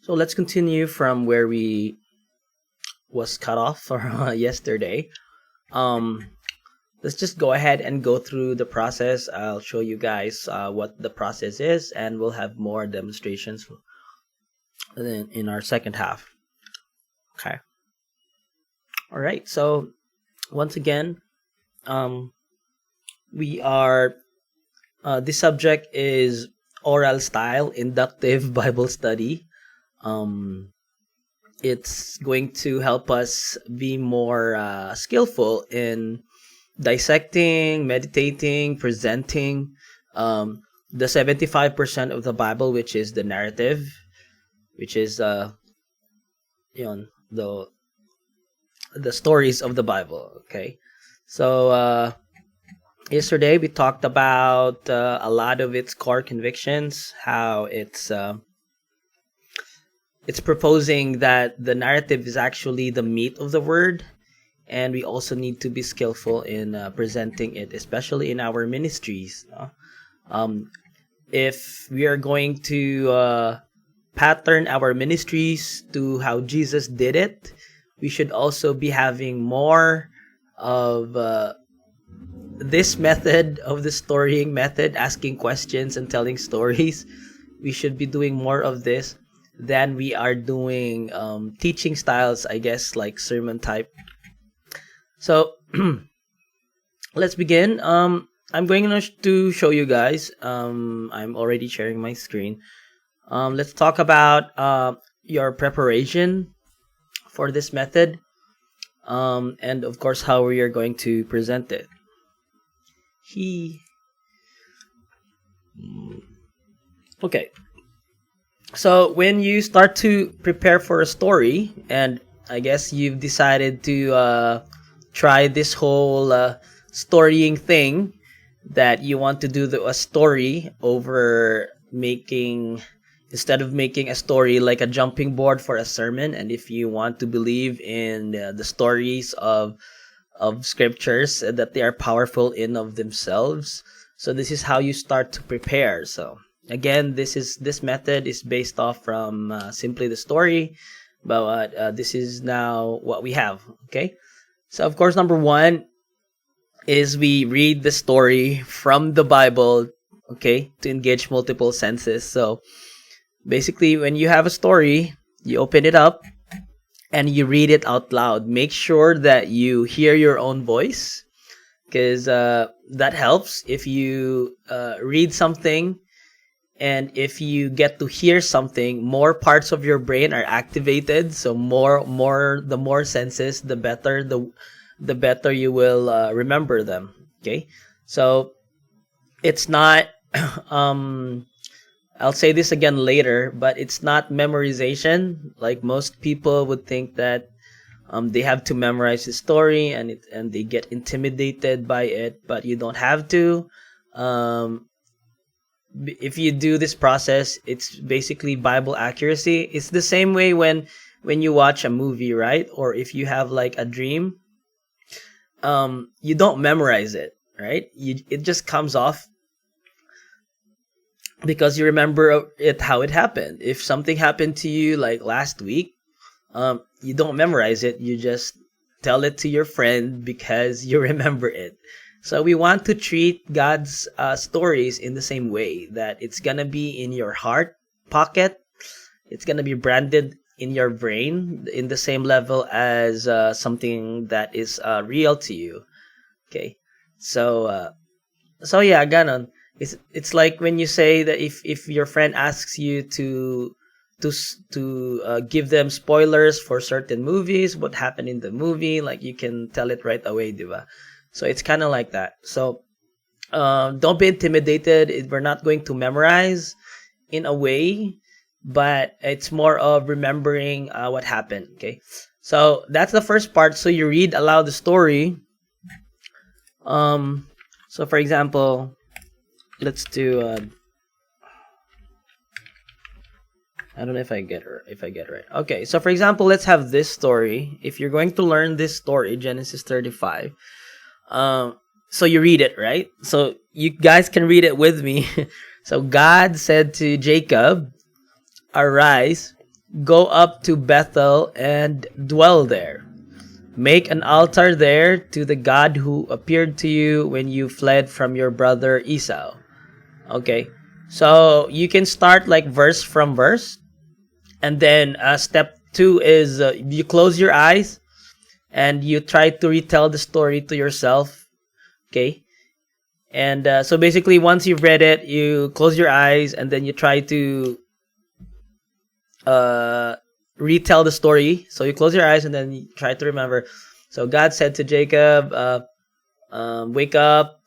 So let's continue from where we was cut off for yesterday. Um, let's just go ahead and go through the process. I'll show you guys what the process is, and we'll have more demonstrations in our second half. Okay. All right. So once again, we are. This subject is oral style inductive Bible study. It's going to help us be more skillful in dissecting, meditating, presenting the 75% of the Bible, which is the narrative, which is the stories of the Bible. Okay, so yesterday we talked about a lot of its core convictions, how it's proposing that the narrative is actually the meat of the word, and we also need to be skillful in presenting it, especially in our ministries. If we are going to pattern our ministries to how Jesus did it, we should also be having more of this method of the storying method, asking questions and telling stories. We should be doing more of this than we are doing teaching styles, I guess, like sermon type. So let's begin. I'm going to show you guys. I'm already sharing my screen. Let's talk about your preparation for this method, and of course how we are going to present it. Okay. So when you start to prepare for a story, and I guess you've decided to try this whole storying thing, that you want to do a story over instead of making a story like a jumping board for a sermon, and if you want to believe in the stories of scriptures, that they are powerful in of themselves. So this is how you start to prepare. So again, this method is based off from simply the story, but this is now what we have. Okay, so of course, number one is we read the story from the Bible, okay, to engage multiple senses. So basically, when you have a story, you open it up and you read it out loud. Make sure that you hear your own voice, because that helps. If you read something and if you get to hear something, more parts of your brain are activated. So the more senses, the better the better you will remember them. Okay, so it's not. I'll say this again later, but it's not memorization. Like most people would think that they have to memorize the story and they get intimidated by it, but you don't have to. If you do this process, it's basically Bible accuracy. It's the same way when you watch a movie, right? Or if you have like a dream, you don't memorize it, right? It just comes off because you remember it how it happened. If something happened to you like last week, you don't memorize it. You just tell it to your friend because you remember it. So we want to treat God's stories in the same way, that it's gonna be in your heart pocket. It's gonna be branded in your brain in the same level as something that is real to you. Okay, so yeah, ganon. It's like when you say that if your friend asks you to give them spoilers for certain movies, what happened in the movie, like you can tell it right away, diba? So it's kind of like that. So don't be intimidated. We're not going to memorize in a way, but it's more of remembering what happened. Okay, so that's the first part. So you read aloud the story. So for example, let's do. I don't know if I get it right. Okay, so for example, let's have this story. If you're going to learn this story, Genesis 35, so you read it, right? So you guys can read it with me. So God said to Jacob, "Arise, Go up to Bethel and dwell there. Make an altar there to the God who appeared to you when you fled from your brother Esau. Okay, so you can start like verse from verse, and then step two is you close your eyes and you try to retell the story to yourself. Okay, and so basically, once you've read it, you close your eyes and then you try to uh, retell the story. So you close your eyes and then you try to remember. So God said to Jacob, "Wake up,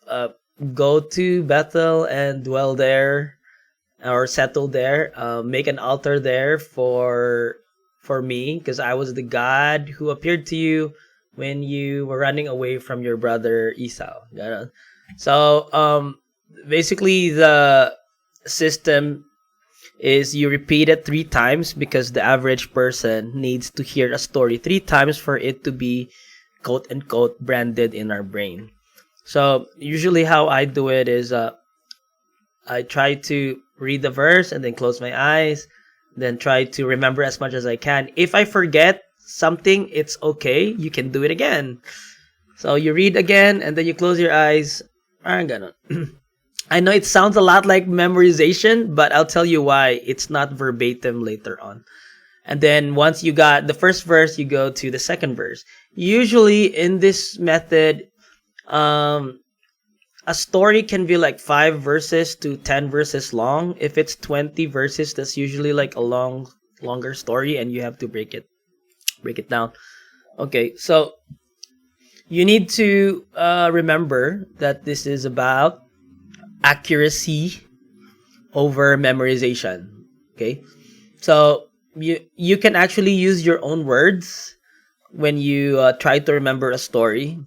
go to Bethel and dwell there, or settle there. Make an altar there for me, because I was the God who appeared to you when you were running away from your brother Esau." Ganon. So basically, the system is you repeat it 3 times, because the average person needs to hear a story 3 times for it to be quote unquote branded in our brain. So usually how I do it is I try to read the verse and then close my eyes, then try to remember as much as I can. If I forget something, it's okay. You can do it again. So you read again and then you close your eyes. Parang ganon. I know it sounds a lot like memorization, but I'll tell you why it's not verbatim later on. And then once you got the first verse, you go to the second verse. Usually in this method, a story can be like 5 verses to 10 verses long. If it's 20 verses, that's usually like a longer story, and you have to break it down. Okay, so you need to remember that this is about accuracy over memorization. Okay, so you can actually use your own words when you try to remember a story.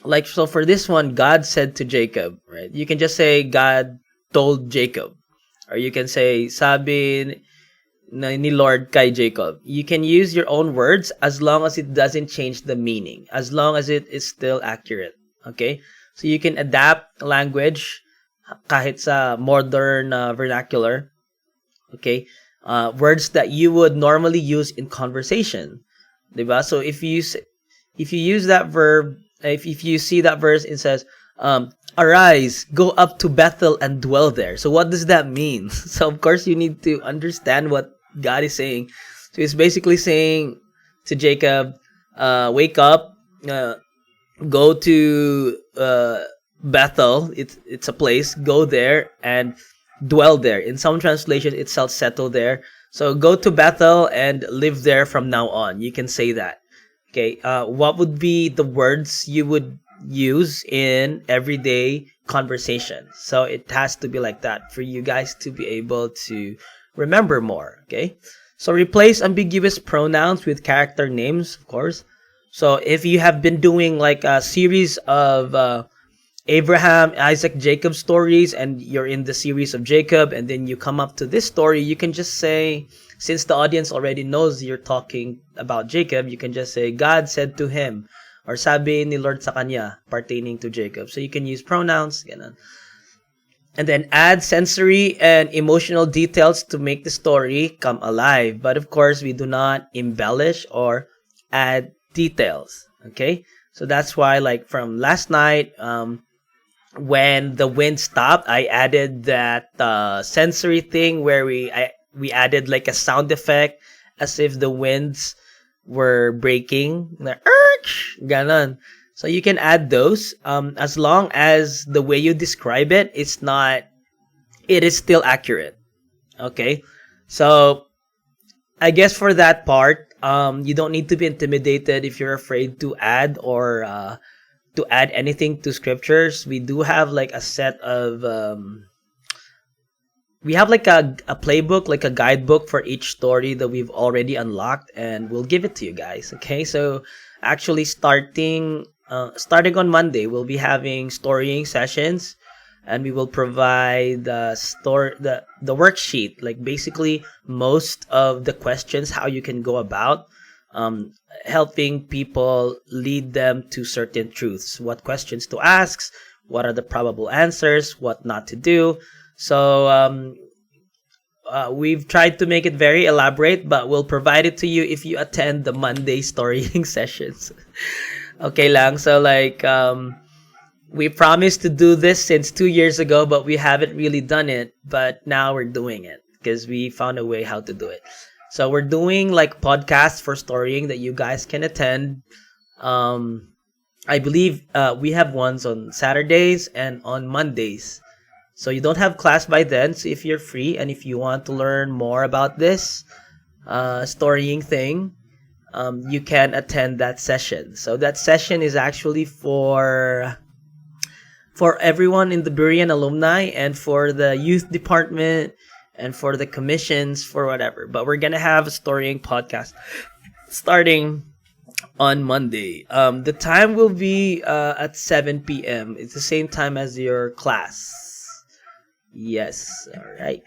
Like, so for this one, God said to Jacob, right? You can just say God told Jacob, or you can say sabi ni Lord kay Jacob. You can use your own words as long as it doesn't change the meaning, as long as it is still accurate. Okay, so you can adapt language kahit sa modern vernacular. Okay, words that you would normally use in conversation, diba? So if you use that verb, if you see that verse, it says, arise, go up to Bethel and dwell there. So what does that mean? So of course you need to understand what God is saying. So it's basically saying to Jacob, wake up, go to Bethel. It's a place. Go there and dwell there. In some translation, it says settle there. So go to Bethel and live there from now on. You can say that. Okay. What would be the words you would use in everyday conversation? So it has to be like that for you guys to be able to remember more. Okay. So replace ambiguous pronouns with character names, of course. So if you have been doing like a series of Abraham, Isaac, Jacob stories, and you're in the series of Jacob, and then you come up to this story, you can just say, since the audience already knows you're talking about Jacob, you can just say, God said to him, or sabi ni Lord sa kanya, pertaining to Jacob. So you can use pronouns, ganun. And then add sensory and emotional details to make the story come alive. But of course, we do not embellish or add details. Okay? So that's why, like from last night, when the wind stopped, I added that sensory thing where we added like a sound effect as if the winds were breaking. Ganon. So you can add those as long as the way you describe it, it is still accurate. Okay? So I guess for that part, you don't need to be intimidated if you're afraid to add or to add anything to scriptures. We do have like a set of we have like a playbook, like a guidebook for each story that we've already unlocked, and we'll give it to you guys. Okay, so actually starting on Monday, we'll be having storying sessions, and we will provide the worksheet, like basically most of the questions, how you can go about helping people lead them to certain truths, what questions to ask, what are the probable answers, what not to do. So we've tried to make it very elaborate, but we'll provide it to you if you attend the Monday storying sessions. Okay lang. So like, we promised to do this since 2 years ago, but we haven't really done it. But now we're doing it because we found a way how to do it. So we're doing like podcasts for storying that you guys can attend. I believe we have ones on Saturdays and on Mondays. So you don't have class by then. So if you're free and if you want to learn more about this storying thing, you can attend that session. So that session is actually for everyone in the Berean alumni and for the youth department and for the commissions, for whatever. But we're gonna have a storying podcast starting on Monday. The time will be at 7 p.m. It's the same time as your class. Yes, all right.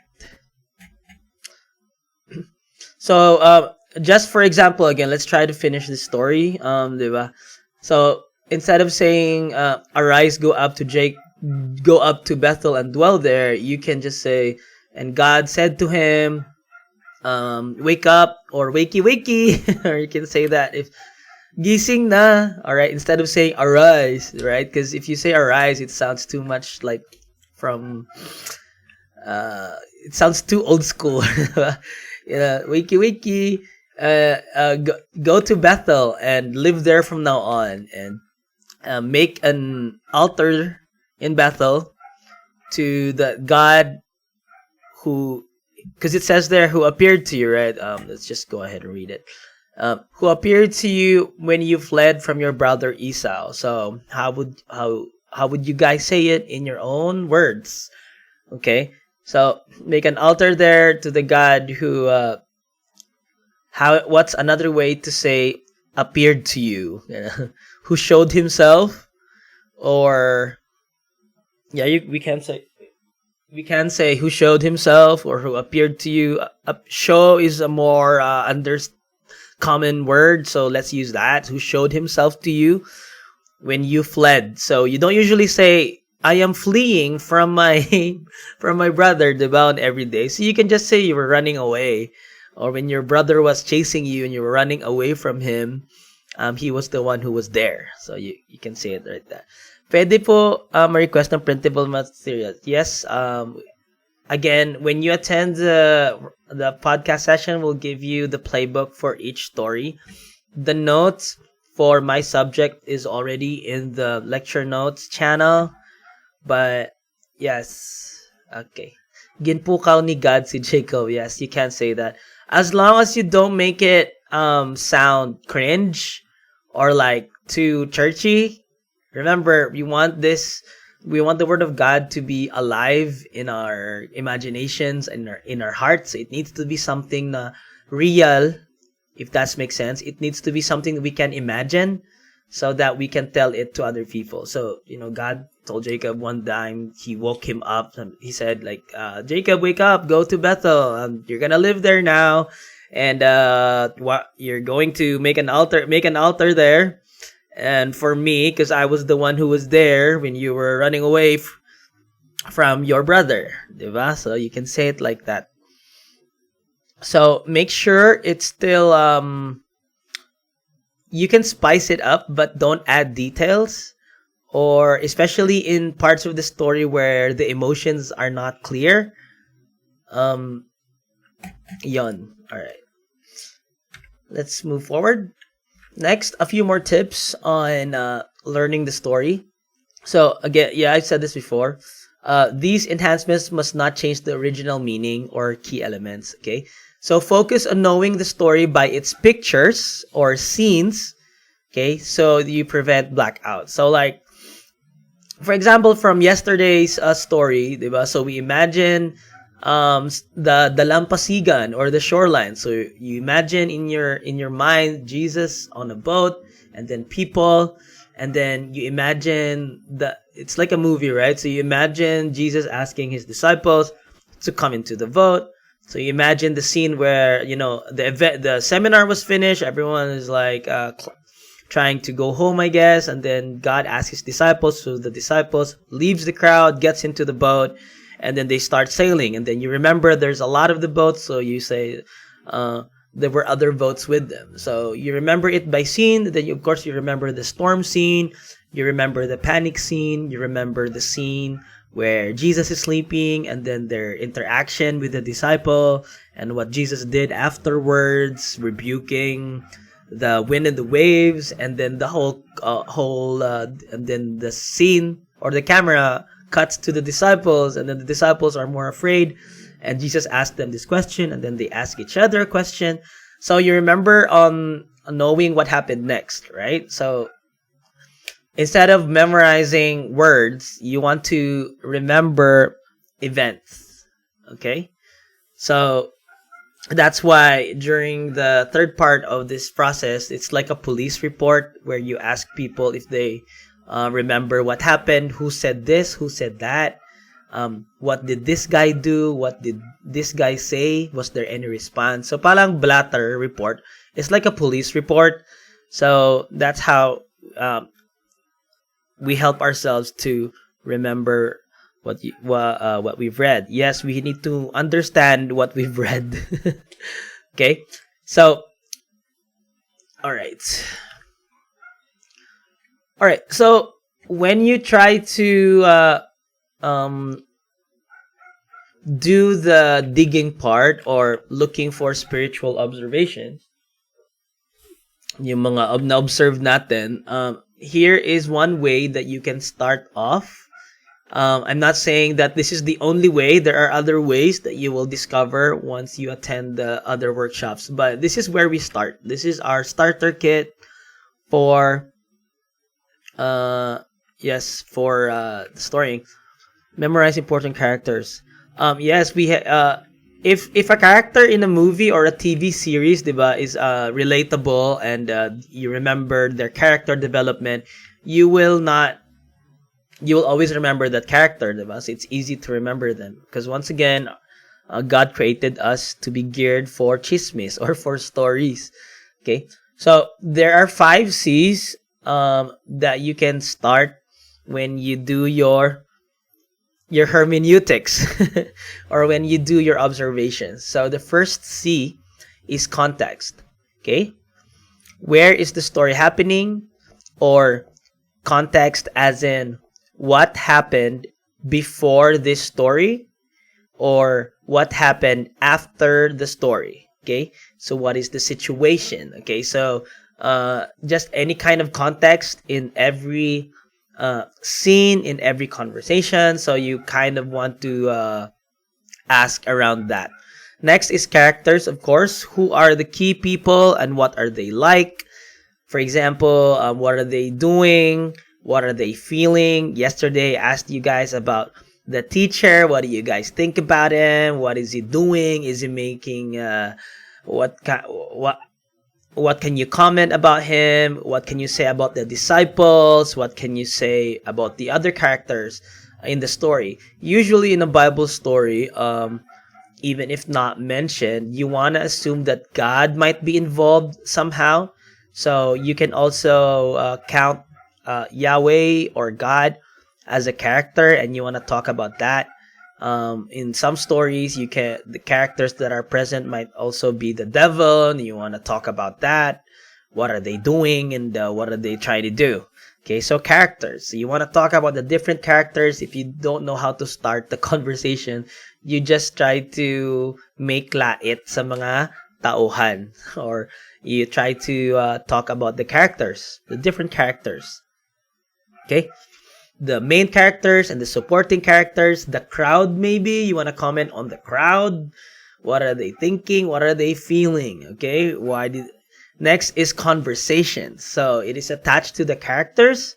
So, just for example, again, let's try to finish the story. Diba? So, instead of saying, arise, go up to Bethel and dwell there, you can just say, and God said to him, wake up, or wakey wakey, or you can say that if gising na, all right, instead of saying arise, right? Because if you say arise, it sounds too much like from, it sounds too old school. Wakey wakey, go to Bethel and live there from now on, and make an altar in Bethel to the God who, because it says there who appeared to you, right? Let's just go ahead and read it. Who appeared to you when you fled from your brother Esau. So how would you guys say it in your own words? Okay, so make an altar there to the God who. What's another way to say appeared to you? Who showed himself, or we can say who showed himself or who appeared to you. Show is a more common word, so let's use that. Who showed himself to you when you fled. So you don't usually say I am fleeing from my brother, diba, every day. So you can just say you were running away, or when your brother was chasing you and you were running away from him, he was the one who was there. So you can say it right there. Pwede po ma-request ng printable material. Yes, again, when you attend the podcast session, we'll give you the playbook for each story. The notes for my subject is already in the lecture notes channel. But, yes. Okay. Ginpukaw ni God si Jacob. Yes, you can say that. As long as you don't make it sound cringe or like too churchy. Remember, we want the word of God to be alive in our imaginations and in our hearts. It needs to be something real, if that makes sense. It needs to be something we can imagine so that we can tell it to other people. So, God told Jacob one time, he woke him up. And he said, like, Jacob, wake up, go to Bethel. You're going to live there now. And you're going to make an altar there. And for me, because I was the one who was there when you were running away from your brother, diba? So you can say it like that. So make sure it's still, you can spice it up, but don't add details, or especially in parts of the story where the emotions are not clear. Yon. All right. Let's move forward. Next, a few more tips on learning the story. So again, I said this before. These enhancements must not change the original meaning or key elements. Okay, so focus on knowing the story by its pictures or scenes. Okay, so you prevent blackout. So like, for example, from yesterday's story, diba? So we imagine the Dalampasigan or the shoreline. So you imagine in your mind Jesus on a boat, and then people, and then you imagine it's like a movie, right? So you imagine Jesus asking his disciples to come into the boat. So you imagine the scene where the seminar was finished, everyone is like trying to go home, I guess, and then God asks his disciples. So the disciples leaves the crowd, gets into the boat, and then they start sailing, and then you remember there's a lot of the boats, so you say there were other boats with them. So you remember it by scene. Then of course you remember the storm scene, you remember the panic scene, you remember the scene where Jesus is sleeping, and then their interaction with the disciple and what Jesus did afterwards, rebuking the wind and the waves, and then the and then the scene or the camera cuts to the disciples, and then the disciples are more afraid, and Jesus asked them this question, and then they ask each other a question. So you remember knowing what happened next, right? So instead of memorizing words, you want to remember events. Okay? So that's why during the third part of this process, it's like a police report where you ask people if they remember what happened, who said this, who said that, what did this guy do, what did this guy say, was there any response. So parang blatter report. It's like a police report. So that's how we help ourselves to remember what we've read. Yes, we need to understand what we've read. Okay, so all right. So when you try to do the digging part or looking for spiritual observation, yung mga na-observe natin, here is one way that you can start off. I'm not saying that this is the only way. There are other ways that you will discover once you attend the other workshops. But this is where we start. This is our starter kit for storying. Memorize important characters. Yes, if a character in a movie or a TV series, diba, is relatable and you remember their character development, you will always remember that character, diba? So it's easy to remember them because once again, God created us to be geared for chismes or for stories. Okay, so there are 5 C's that you can start when you do your hermeneutics or when you do your observations. So the first C is context. Okay, where is the story happening, or context as in what happened before this story or what happened after the story. Okay, so what is the situation? Okay, so just any kind of context in every scene, in every conversation. So you kind of want to ask around that. Next is characters, of course. Who are the key people and what are they like? For example, what are they doing? What are they feeling? Yesterday, I asked you guys about the teacher. What do you guys think about him? What is he doing? Is he making what can you comment about him? What can you say about the disciples? What can you say about the other characters in the story? Usually in a Bible story, even if not mentioned, you want to assume that God might be involved somehow. So you can also count Yahweh or God as a character, and you want to talk about that. In some stories, the characters that are present might also be the devil, and you want to talk about that. What are they doing, and what are they trying to do? Okay, so characters. So you want to talk about the different characters. If you don't know how to start the conversation, you just try to make lait sa mga tauhan, or you try to talk about the characters, the different characters. Okay, the main characters and the supporting characters, the crowd maybe. You want to comment on the crowd. What are they thinking? What are they feeling? Okay, next is conversations. So it is attached to the characters.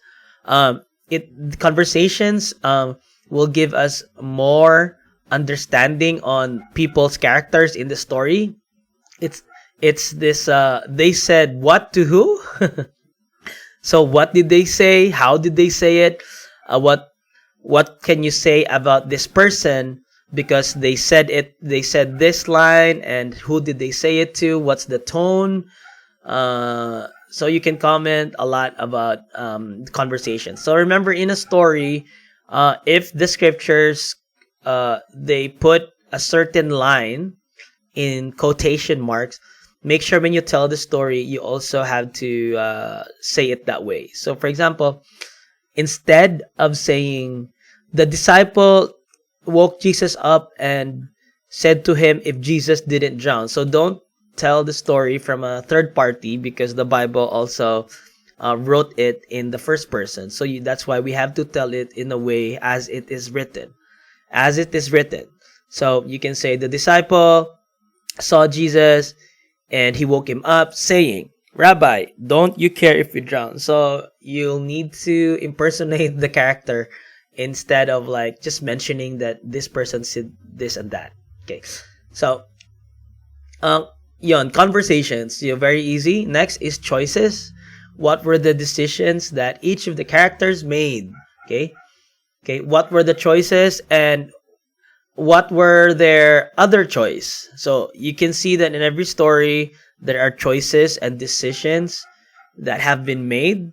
Conversations will give us more understanding on people's characters in the story. It's this they said what to who? So what did they say? How did they say it? What can you say about this person because they said it? They said this line, and who did they say it to? What's the tone? So you can comment a lot about conversation. So remember, in a story, if the scriptures they put a certain line in quotation marks, make sure when you tell the story, you also have to say it that way. So, for example, instead of saying the disciple woke Jesus up and said to him if Jesus didn't drown. So don't tell the story from a third party, because the Bible also wrote it in the first person. So that's why we have to tell it in a way as it is written. As it is written. So you can say the disciple saw Jesus and he woke him up saying, Rabbi, don't you care if we drown? So you'll need to impersonate the character instead of like just mentioning that this person said this and that. Okay. So, yon, conversations. Very easy. Next is choices. What were the decisions that each of the characters made? Okay. Okay. What were the choices and what were their other choice? So you can see that in every story, there are choices and decisions that have been made,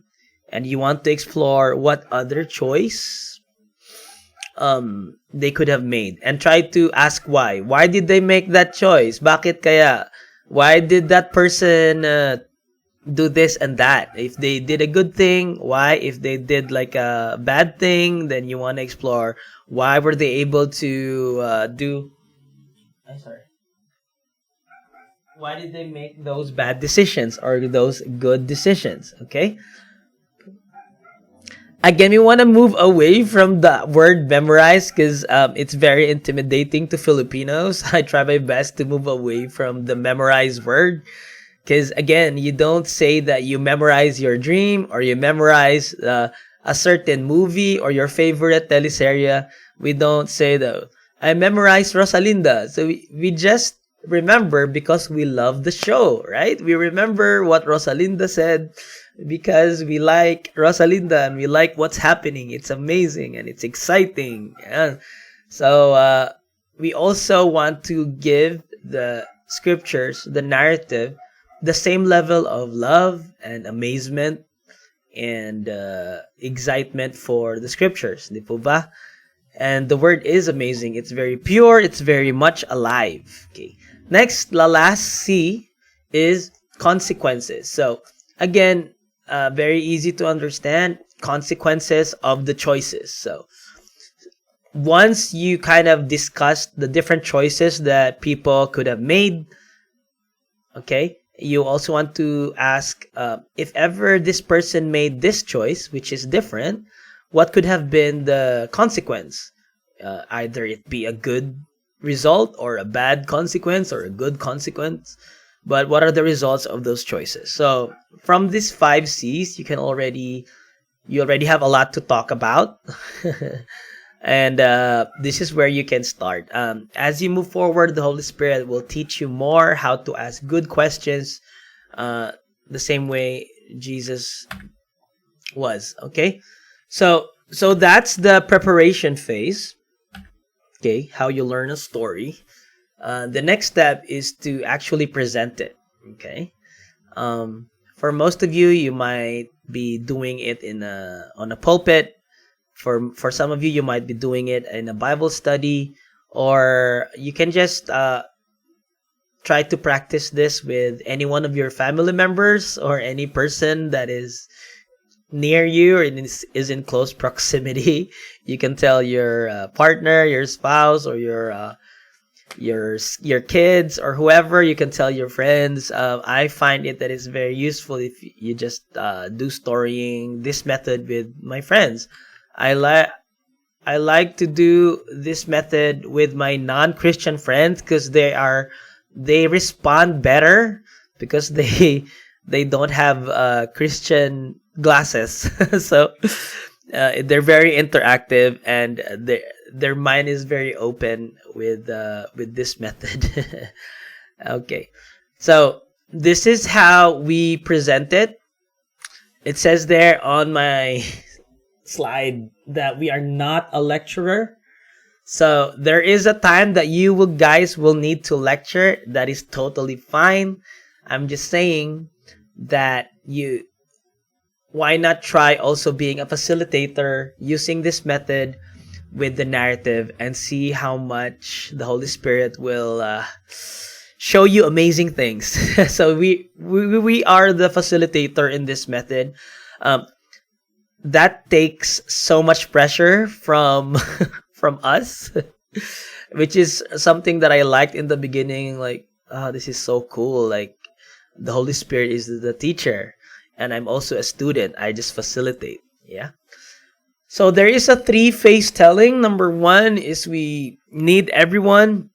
and you want to explore what other choice they could have made, and try to ask why. Why did they make that choice? Bakit kaya? Why did that person do this and that? If they did a good thing, why? If they did like a bad thing, then you want to explore why were they able to do. I'm sorry. Why did they make those bad decisions or those good decisions? Okay. Again, we want to move away from the word memorize, because it's very intimidating to Filipinos. I try my best to move away from the memorize word, because again, you don't say that you memorize your dream or you memorize a certain movie or your favorite teleserye. We don't say that I memorized Rosalinda. So we just remember because we love the show, right? We remember what Rosalinda said because we like Rosalinda and we like what's happening. It's amazing and it's exciting. Yeah. So we also want to give the scriptures, the narrative, the same level of love and amazement and excitement for the scriptures. Di po ba? And the word is amazing. It's very pure. It's very much alive. Okay. Next, the last C is consequences. So again, very easy to understand. Consequences of the choices. So once you kind of discussed the different choices that people could have made, okay, you also want to ask if ever this person made this choice, which is different, what could have been the consequence? Either it be a good result or a bad consequence or a good consequence. But what are the results of those choices? So from these 5 C's, you already have a lot to talk about. And this is where you can start. As you move forward, the Holy Spirit will teach you more how to ask good questions, the same way Jesus was. Okay, so that's the preparation phase. Okay, how you learn a story. The next step is to actually present it. Okay, for most of you, you might be doing it on a pulpit. For some of you, you might be doing it in a Bible study, or you can just try to practice this with any one of your family members or any person that is near you or is in close proximity. You can tell your partner, your spouse, or your kids or whoever. You can tell your friends. I find it that it's very useful if you just do storying this method with my friends. I like to do this method with my non-Christian friends because they respond better because they don't have Christian glasses. So they're very interactive and their mind is very open with this method. Okay, so this is how we present it. It says there on my slide that we are not a lecturer. So there is a time that you guys will need to lecture. That is totally fine. I'm just saying that why not try also being a facilitator using this method, with the narrative and see how much the Holy Spirit will show you amazing things. So we are the facilitator in this method. That takes so much pressure from from us, which is something that I liked in the beginning. Like, oh, this is so cool. Like, the Holy Spirit is the teacher, and I'm also a student. I just facilitate. Yeah. So there is a 3-phase telling. Number 1 is we need everyone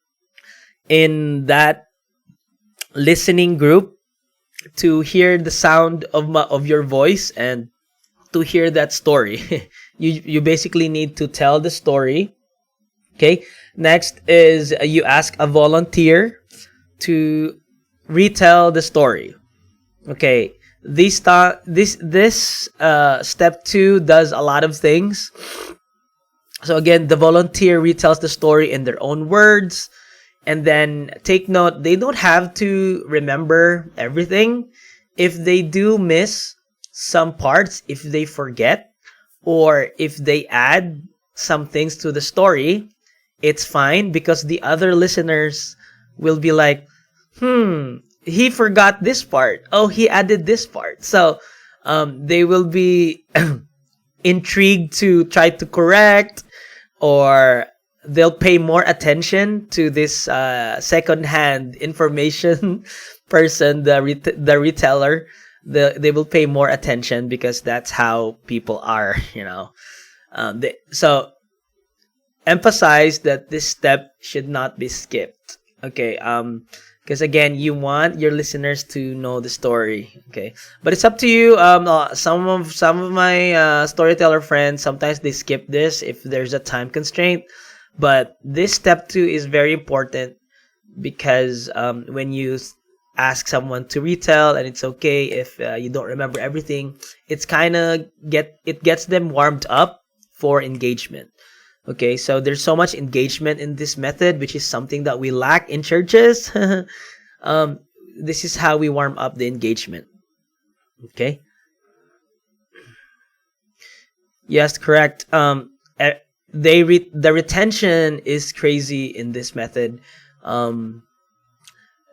in that listening group to hear the sound of your voice and to hear that story. You basically need to tell the story. Okay. Next is you ask a volunteer to retell the story. Okay. This step 2 does a lot of things. So again, the volunteer retells the story in their own words. And then take note, they don't have to remember everything. If they do miss some parts, if they forget, or if they add some things to the story, it's fine, because the other listeners will be like, he forgot this part. Oh, he added this part. So they will be intrigued to try to correct, or they'll pay more attention to this second-hand information person, the reteller. They will pay more attention because that's how people are, so emphasize that this step should not be skipped. Okay, because again, you want your listeners to know the story. Okay, but it's up to you. Some of my storyteller friends, sometimes they skip this if there's a time constraint. But this step 2 is very important, because when you ask someone to retell, and it's okay if you don't remember everything, it's kind of gets them warmed up for engagement. Okay, so there's so much engagement in this method, which is something that we lack in churches. This is how we warm up the engagement. Okay. Yes, correct. The retention is crazy in this method.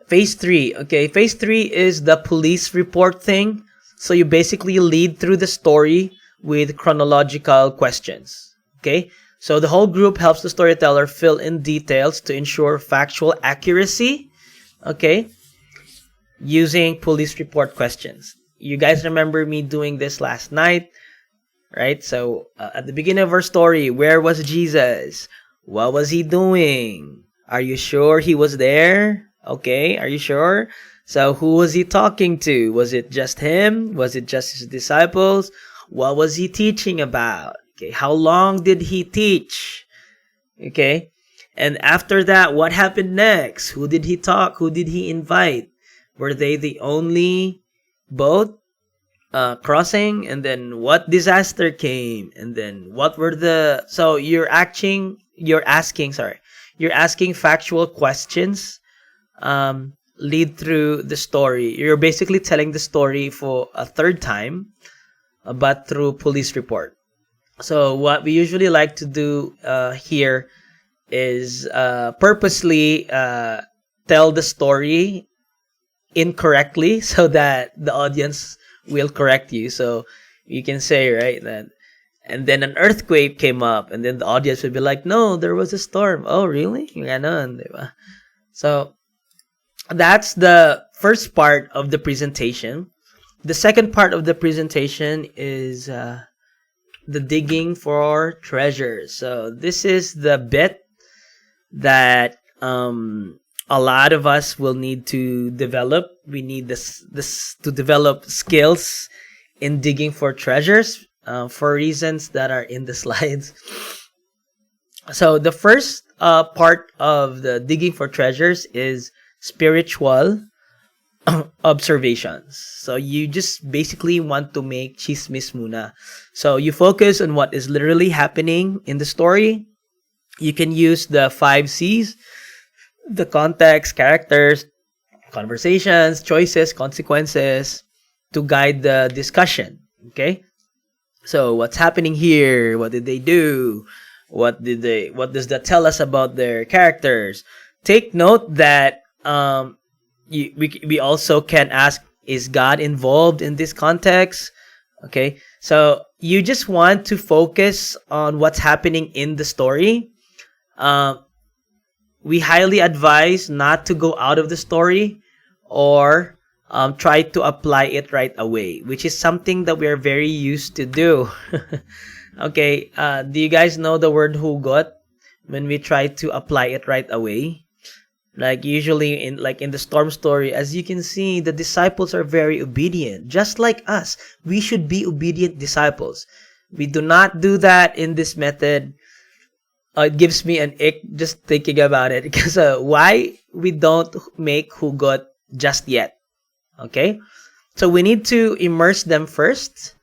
Phase 3. Okay, phase 3 is the police report thing. So you basically lead through the story with chronological questions. Okay, so the whole group helps the storyteller fill in details to ensure factual accuracy. Okay, using police report questions. You guys remember me doing this last night, right? So at the beginning of our story, where was Jesus? What was he doing? Are you sure he was there? Okay, are you sure? So who was he talking to? Was it just him? Was it just his disciples? What was he teaching about? Okay, how long did he teach? Okay, and after that, what happened next? Who did he talk? Who did he invite? Were they the only boat crossing? And then what disaster came? And then what were the... So you're asking factual questions. Lead through the story. You're basically telling the story for a third time, but through police report. So what we usually like to do here is purposely tell the story incorrectly so that the audience will correct you. So you can say, right, that, and then an earthquake came up, and then the audience would be like, no, there was a storm. Oh, really? Ganon, diba? So that's the first part of the presentation. The second part of the presentation is the digging for treasures. So this is the bit that a lot of us will need to develop. We need this to develop skills in digging for treasures for reasons that are in the slides. So the first part of the digging for treasures is spiritual observations. So you just basically want to make chismis muna. So you focus on what is literally happening in the story. You can use the 5 C's, the context, characters, conversations, choices, consequences, to guide the discussion. Okay? So what's happening here? What did they do? What does that tell us about their characters? Take note that we also can ask, is God involved in this context? Okay, so you just want to focus on what's happening in the story. Um, we highly advise not to go out of the story or try to apply it right away, which is something that we are very used to do. Okay, do you guys know the word hugot? When we try to apply it right away, like usually in the storm story, as you can see, the disciples are very obedient, just like us. We should be obedient disciples. We do not do that in this method. It gives me an ick just thinking about it, because why we don't make hugot just yet? Okay, so we need to immerse them first.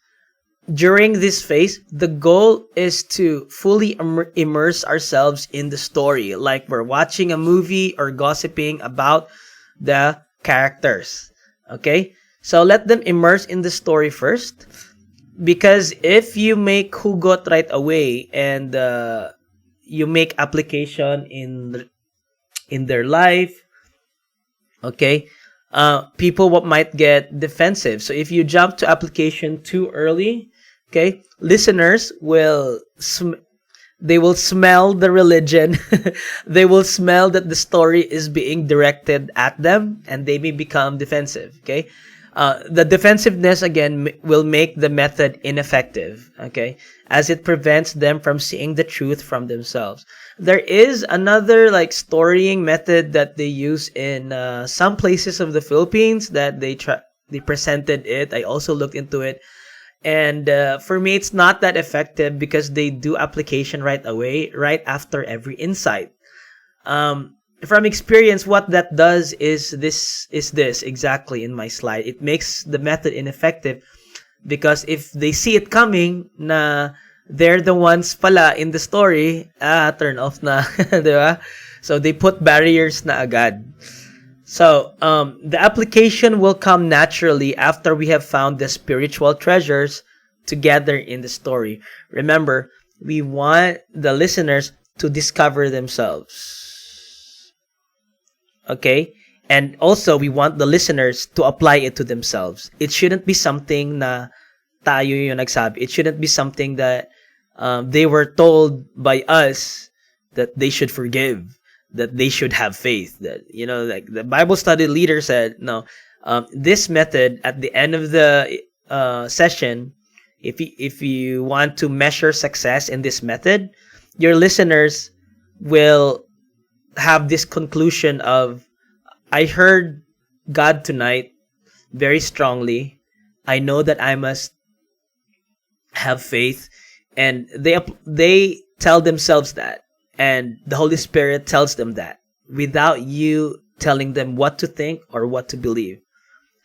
During this phase, the goal is to fully immerse ourselves in the story, like we're watching a movie or gossiping about the characters. Okay, so let them immerse in the story first, because if you make hugot right away and you make application in their life, okay, people what might get defensive. So if you jump to application too early, okay, listeners will they will smell the religion. They will smell that the story is being directed at them, and they may become defensive. Okay, the defensiveness again will make the method ineffective. Okay, as it prevents them from seeing the truth from themselves. There is another like storying method that they use in some places of the Philippines that they presented it. I also looked into it. And for me, it's not that effective because they do application right away, right after every insight. From experience, what that does is this exactly in my slide. It makes the method ineffective because if they see it coming, na they're the ones pala in the story, turn off na, di ba? So they put barriers na agad. So, the application will come naturally after we have found the spiritual treasures together in the story. Remember, we want the listeners to discover themselves. Okay? And also, we want the listeners to apply it to themselves. It shouldn't be something na tayo yung nagsabi. It shouldn't be something that they were told by us that they should forgive, that they should have faith, that like the Bible study leader said, no, this method at the end of the session, if you want to measure success in this method, your listeners will have this conclusion of, I heard God tonight very strongly. I know that I must have faith, and they tell themselves that. And the Holy Spirit tells them that without you telling them what to think or what to believe.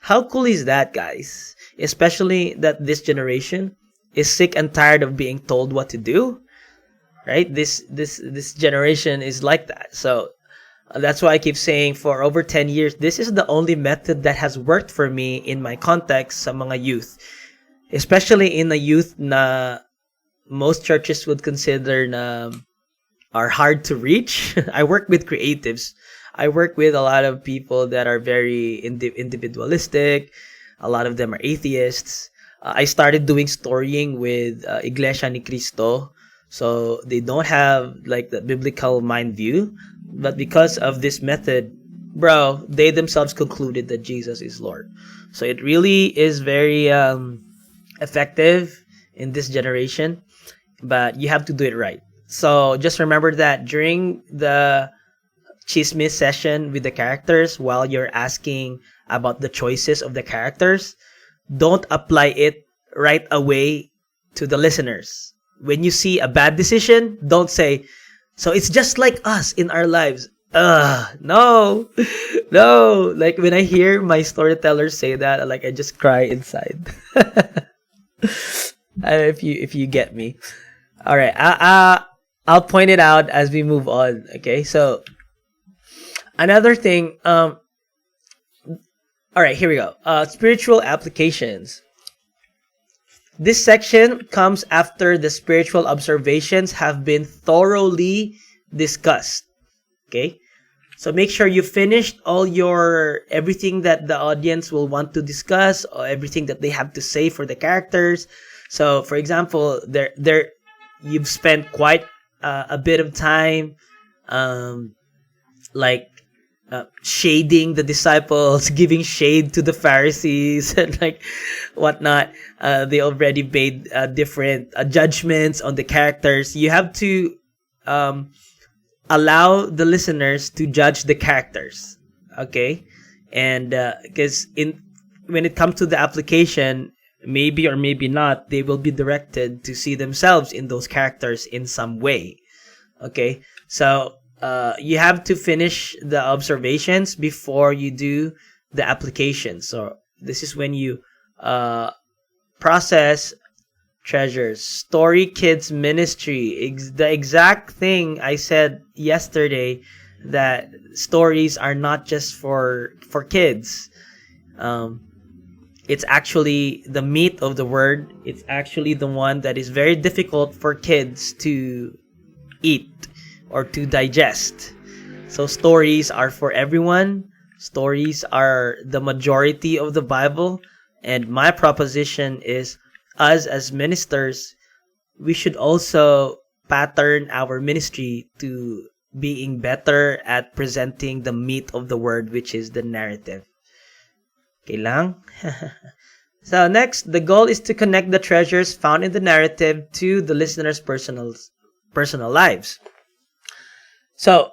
How cool is that, guys? Especially that this generation is sick and tired of being told what to do, right? This generation is like that. So that's why I keep saying for over 10 years, this is the only method that has worked for me in my context sa mga youth. Especially in the youth na most churches would consider na are hard to reach. I work with creatives. I work with a lot of people that are very individualistic. A lot of them are atheists. I started doing storying with Iglesia ni Cristo. So they don't have like the biblical mind view. But because of this method, bro, they themselves concluded that Jesus is Lord. So it really is very effective in this generation. But you have to do it right. So just remember that during the chismis session with the characters, while you're asking about the choices of the characters, don't apply it right away to the listeners. When you see a bad decision, don't say, so it's just like us in our lives. No. No. Like when I hear my storytellers say that, like I just cry inside. If you get me. All right. I'll point it out as we move on. Okay, so another thing. All right, here we go. Spiritual applications. This section comes after the spiritual observations have been thoroughly discussed. Okay? So make sure you finished all your everything that the audience will want to discuss, or everything that they have to say for the characters. So, for example, there you've spent quite a bit of time, like shading the disciples, giving shade to the Pharisees, and like whatnot. They already made different judgments on the characters. You have to allow the listeners to judge the characters, okay? And because when it comes to the application, maybe or maybe not, they will be directed to see themselves in those characters in some way, okay? So you have to finish the observations before you do the application. So this is when you process treasures. Story Kids Ministry, the exact thing I said yesterday, that stories are not just for kids. It's actually the meat of the word. It's actually the one that is very difficult for kids to eat or to digest. So stories are for everyone. Stories are the majority of the Bible. And my proposition is, us as ministers, we should also pattern our ministry to being better at presenting the meat of the word, which is the narrative. Okay lang? So next, the goal is to connect the treasures found in the narrative to the listener's personal lives. So,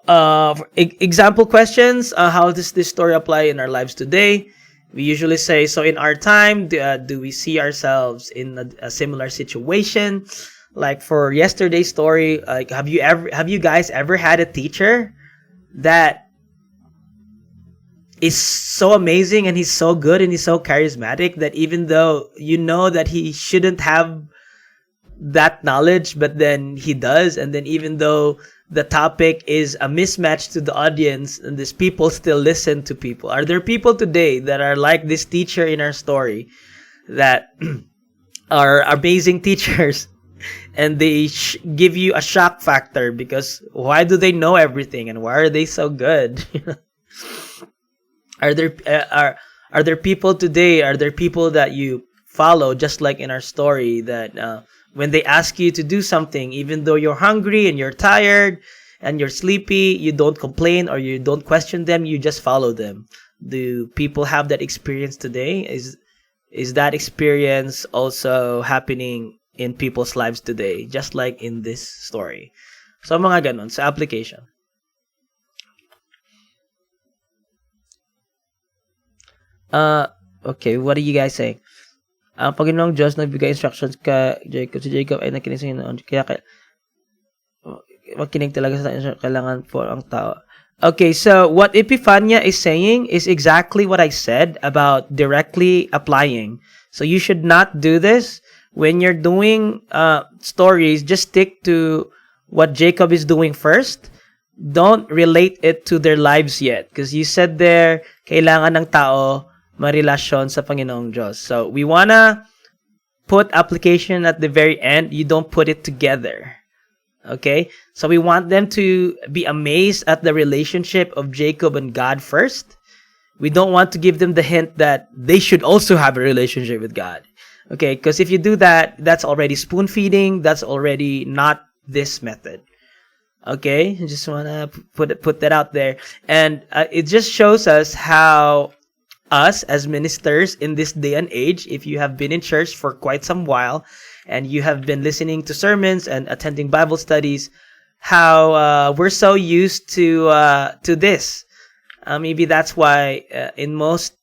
example questions. How does this story apply in our lives today? We usually say, so in our time, do we see ourselves in a similar situation? Like for yesterday's story, like have you guys ever had a teacher that is so amazing and he's so good and he's so charismatic that even though you know that he shouldn't have that knowledge, but then he does, and then even though the topic is a mismatch to the audience, and these people still listen to people. Are there people today that are like this teacher in our story that are amazing teachers, and they give you a shock factor because why do they know everything and why are they so good? Are there people today? Are there people that you follow, just like in our story, that when they ask you to do something, even though you're hungry and you're tired and you're sleepy, you don't complain or you don't question them, you just follow them? Do people have that experience today? Is that experience also happening in people's lives today, just like in this story? So mga ganon sa application. Okay, what are you guys saying? Ang Panginoong Diyos nagbigay instructions ka Jacob. Si Jacob ay nakinig sa Panginoon. Kaya makinig talaga sa kailangan po ang tao. Okay, so what Epifania is saying is exactly what I said about directly applying. So you should not do this. When you're doing stories, just stick to what Jacob is doing first. Don't relate it to their lives yet. Because you said there, kailangan ng tao marelasyon sa Panginoong Diyos. So we wanna put application at the very end. You don't put it together. Okay? So we want them to be amazed at the relationship of Jacob and God first. We don't want to give them the hint that they should also have a relationship with God. Okay? Because if you do that, that's already spoon feeding. That's already not this method. Okay? I just wanna put that out there. And it just shows us how us as ministers in this day and age, if you have been in church for quite some while and you have been listening to sermons and attending Bible studies, how we're so used to this. Maybe that's why in most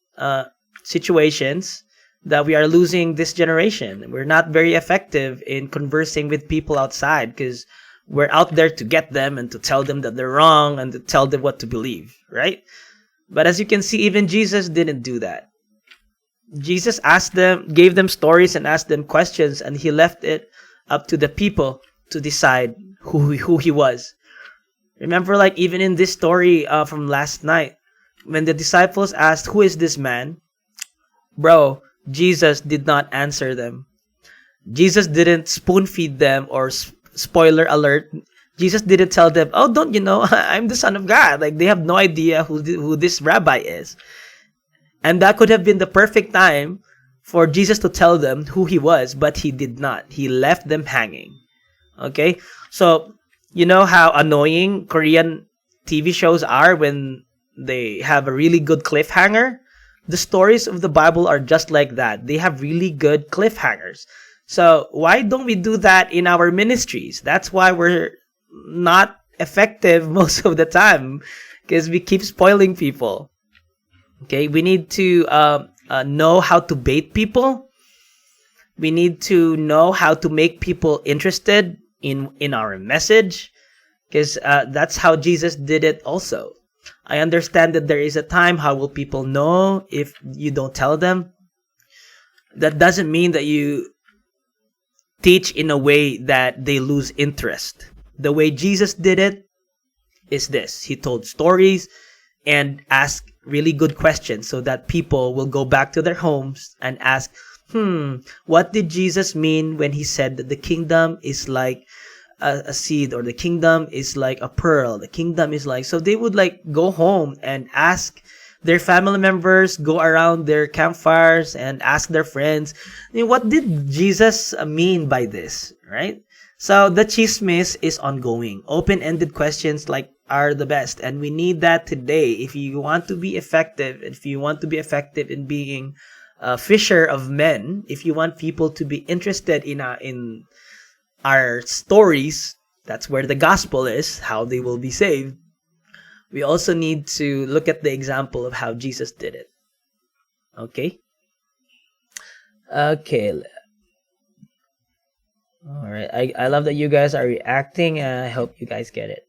situations that we are losing this generation. We're not very effective in conversing with people outside because we're out there to get them and to tell them that they're wrong and to tell them what to believe, right? But as you can see, even Jesus didn't do that. Jesus gave them stories and asked them questions, and he left it up to the people to decide who he was. Remember, like even in this story from last night, when the disciples asked, "Who is this man?" Bro, Jesus did not answer them. Jesus didn't spoon feed them, or spoiler alert, Jesus didn't tell them, "Oh, don't you know, I'm the Son of God." Like, they have no idea who this rabbi is. And that could have been the perfect time for Jesus to tell them who he was, but he did not. He left them hanging. Okay? So, you know how annoying Korean TV shows are when they have a really good cliffhanger? The stories of the Bible are just like that. They have really good cliffhangers. So, why don't we do that in our ministries? That's why we're not effective most of the time, because we keep spoiling people. Okay, we need to know how to bait people. We need to know how to make people interested in our message, because that's how Jesus did it also. I understand that there is a time. How will people know if you don't tell them? That doesn't mean that you teach in a way that they lose interest. The way Jesus did it is this. He told stories and asked really good questions so that people will go back to their homes and ask, what did Jesus mean when he said that the kingdom is like a seed, or the kingdom is like a pearl, the kingdom is like... So they would like go home and ask their family members, go around their campfires and ask their friends, what did Jesus mean by this, right? So the chismis is ongoing. Open-ended questions like are the best, and we need that today. If you want to be effective, in being a fisher of men, if you want people to be interested in our stories, that's where the gospel is, how they will be saved. We also need to look at the example of how Jesus did it. Okay? Okay. Alright. I love that you guys are reacting, and I hope you guys get it.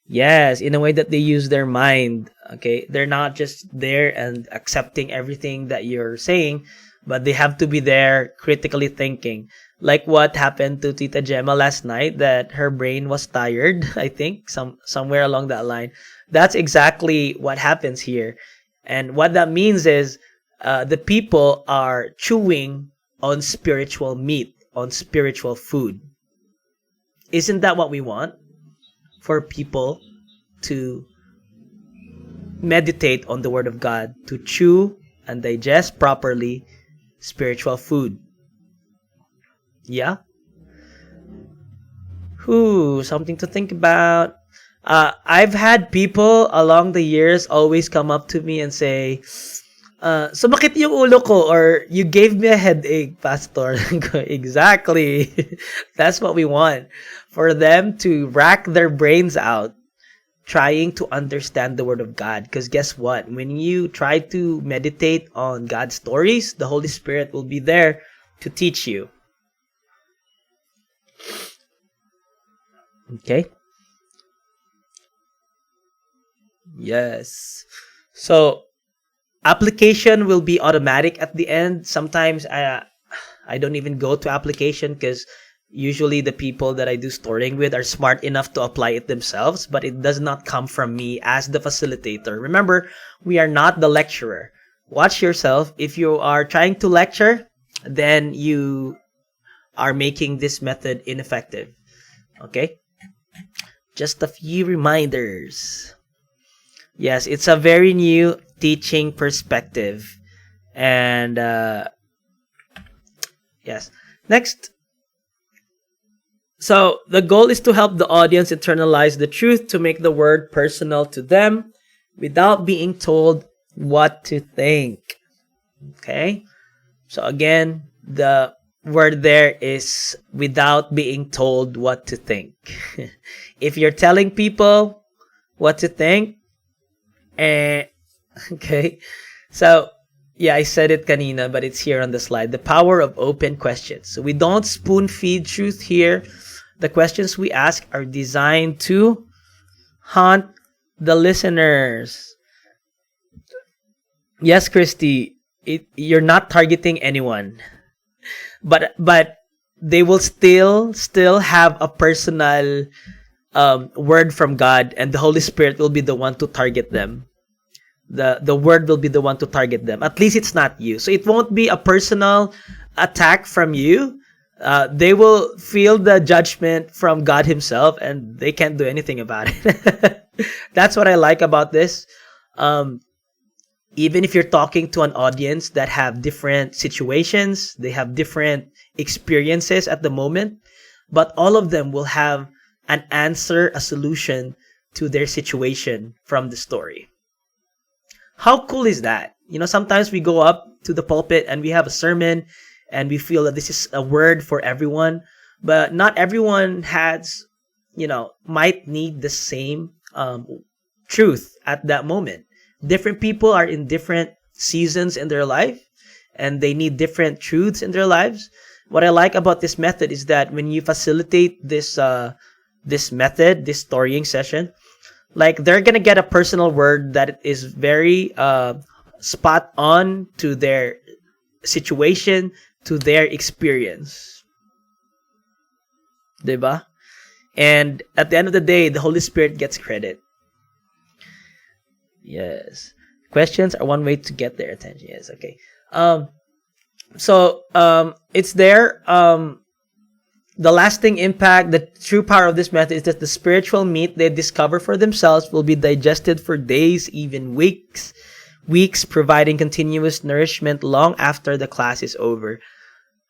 Yes, in a way that they use their mind. Okay? They're not just there and accepting everything that you're saying, but they have to be there critically thinking. Like what happened to Tita Gemma last night, that her brain was tired, I think, somewhere along that line. That's exactly what happens here. And what that means is the people are chewing on spiritual meat, on spiritual food. Isn't that what we want? For people to meditate on the Word of God, to chew and digest properly spiritual food. Yeah? Something to think about. I've had people along the years always come up to me and say, sumakit yung ulo ko, or you gave me a headache, Pastor. Exactly. That's what we want. For them to rack their brains out trying to understand the Word of God. Because guess what? When you try to meditate on God's stories, the Holy Spirit will be there to teach you. Okay? Yes. So, application will be automatic at the end. Sometimes I don't even go to application, because usually the people that I do storying with are smart enough to apply it themselves, but it does not come from me as the facilitator. Remember, we are not the lecturer. Watch yourself. If you are trying to lecture, then you are making this method ineffective. Okay? Just a few reminders. Yes, it's a very new teaching perspective. And yes. Next. So the goal is to help the audience internalize the truth, to make the word personal to them without being told what to think. Okay? So again, the word there is without being told what to think. If you're telling people what to think, okay. So, yeah, I said it kanina, but it's here on the slide. The power of open questions. So we don't spoon feed truth here. The questions we ask are designed to haunt the listeners. Yes, Christy, you're not targeting anyone. But they will still have a personal word from God, and the Holy Spirit will be the one to target them. The word will be the one to target them. At least it's not you. So it won't be a personal attack from you, they will feel the judgment from God Himself, and they can't do anything about it. That's what I like about this. Um, Even if you're talking to an audience that have different situations, they have different experiences at the moment, but all of them will have an answer, a solution to their situation from the story. How cool is that? Sometimes we go up to the pulpit and we have a sermon and we feel that this is a word for everyone, but not everyone might need the same truth at that moment. Different people are in different seasons in their life and they need different truths in their lives. What I like about this method is that when you facilitate this method, this storying session, like they're gonna get a personal word that is very spot on to their situation, to their experience. Diba? And at the end of the day, the Holy Spirit gets credit. Yes. Questions are one way to get their attention. Yes, okay. It's there. The lasting impact, the true power of this method is that the spiritual meat they discover for themselves will be digested for days, even weeks, providing continuous nourishment long after the class is over.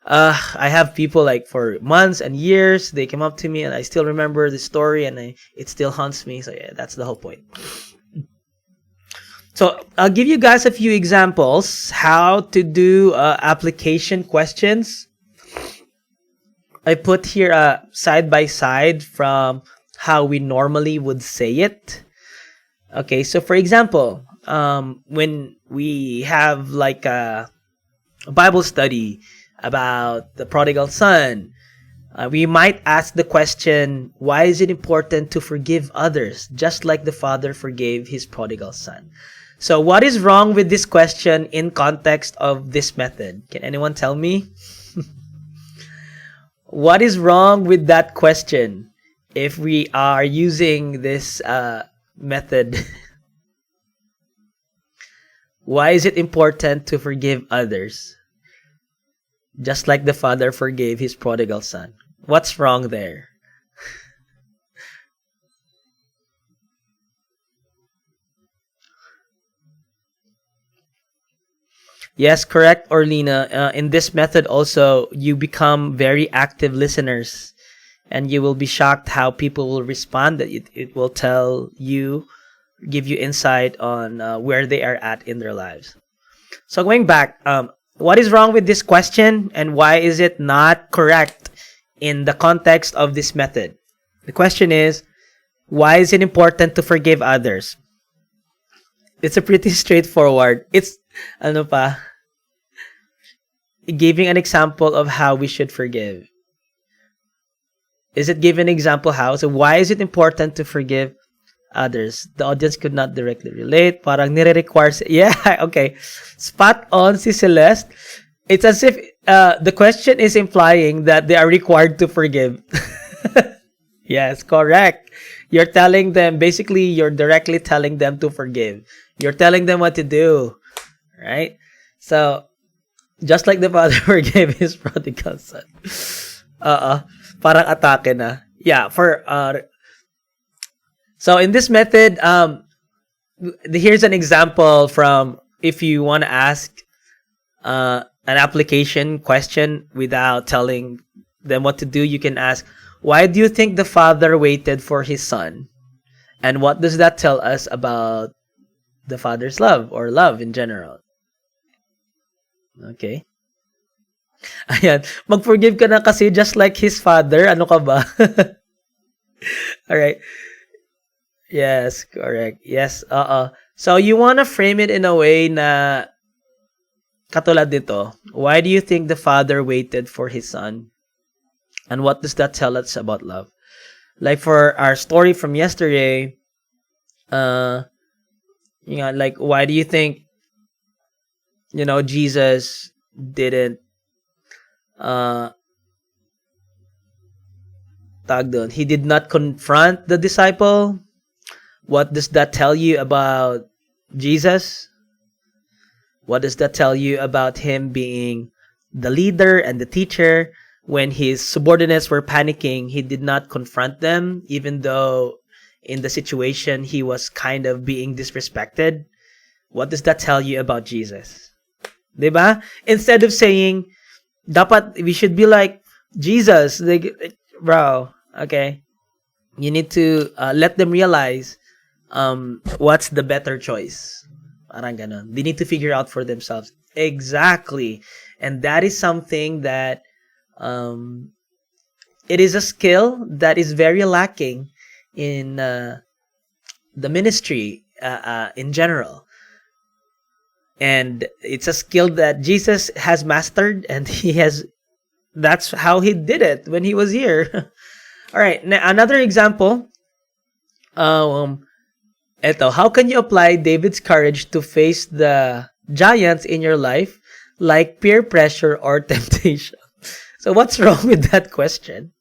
I have people like for months and years, they come up to me and I still remember the story and it still haunts me. So yeah, that's the whole point. So I'll give you guys a few examples how to do application questions. I put here side by side from how we normally would say it. Okay, so for example, when we have like a Bible study about the prodigal son, we might ask the question, why is it important to forgive others, just like the father forgave his prodigal son? So what is wrong with this question in context of this method? Can anyone tell me? What is wrong with that question if we are using this method? Why is it important to forgive others? Just like the father forgave his prodigal son. What's wrong there? Yes, correct, Orlina. In this method also, you become very active listeners. And you will be shocked how people will respond. That it will tell you, give you insight on where they are at in their lives. So going back, what is wrong with this question and why is it not correct in the context of this method? The question is, why is it important to forgive others? It's a pretty straightforward. It's giving an example of how we should forgive. Is it giving an example how? So why is it important to forgive others? The audience could not directly relate. Parang nire-require. Yeah, okay. Spot on, si Celeste. It's as if the question is implying that they are required to forgive. Yes, correct. You're telling them, basically, you're directly telling them to forgive. You're telling them what to do, right? So, just like the father forgave his prodigal son. Parang atake na. Yeah, so in this method, here's an example from if you want to ask an application question without telling them what to do, you can ask, why do you think the father waited for his son? And what does that tell us about the father's love or love in general? Okay. Ayan. Mag-forgive ka na kasi just like his father. Ano ka ba? Alright. Yes, correct. Yes, So you want to frame it in a way na katulad nito. Why do you think the father waited for his son? And what does that tell us about love? Like for our story from yesterday, like why do you think Jesus didn't he did not confront the disciple? What does that tell you about Jesus? What does that tell you about him being the leader and the teacher, when his subordinates were panicking, he did not confront them, even though in the situation he was kind of being disrespected. What does that tell you about Jesus? Diba? Instead of saying, dapat we should be like Jesus, like, bro, okay? You need to let them realize what's the better choice. Parang ganon. They need to figure out for themselves. Exactly. And that is something that it is a skill that is very lacking in the ministry in general. And it's a skill that Jesus has mastered, and that's how he did it when he was here. All right, another example. Eto, how can you apply David's courage to face the giants in your life, like peer pressure or temptation? So what's wrong with that question?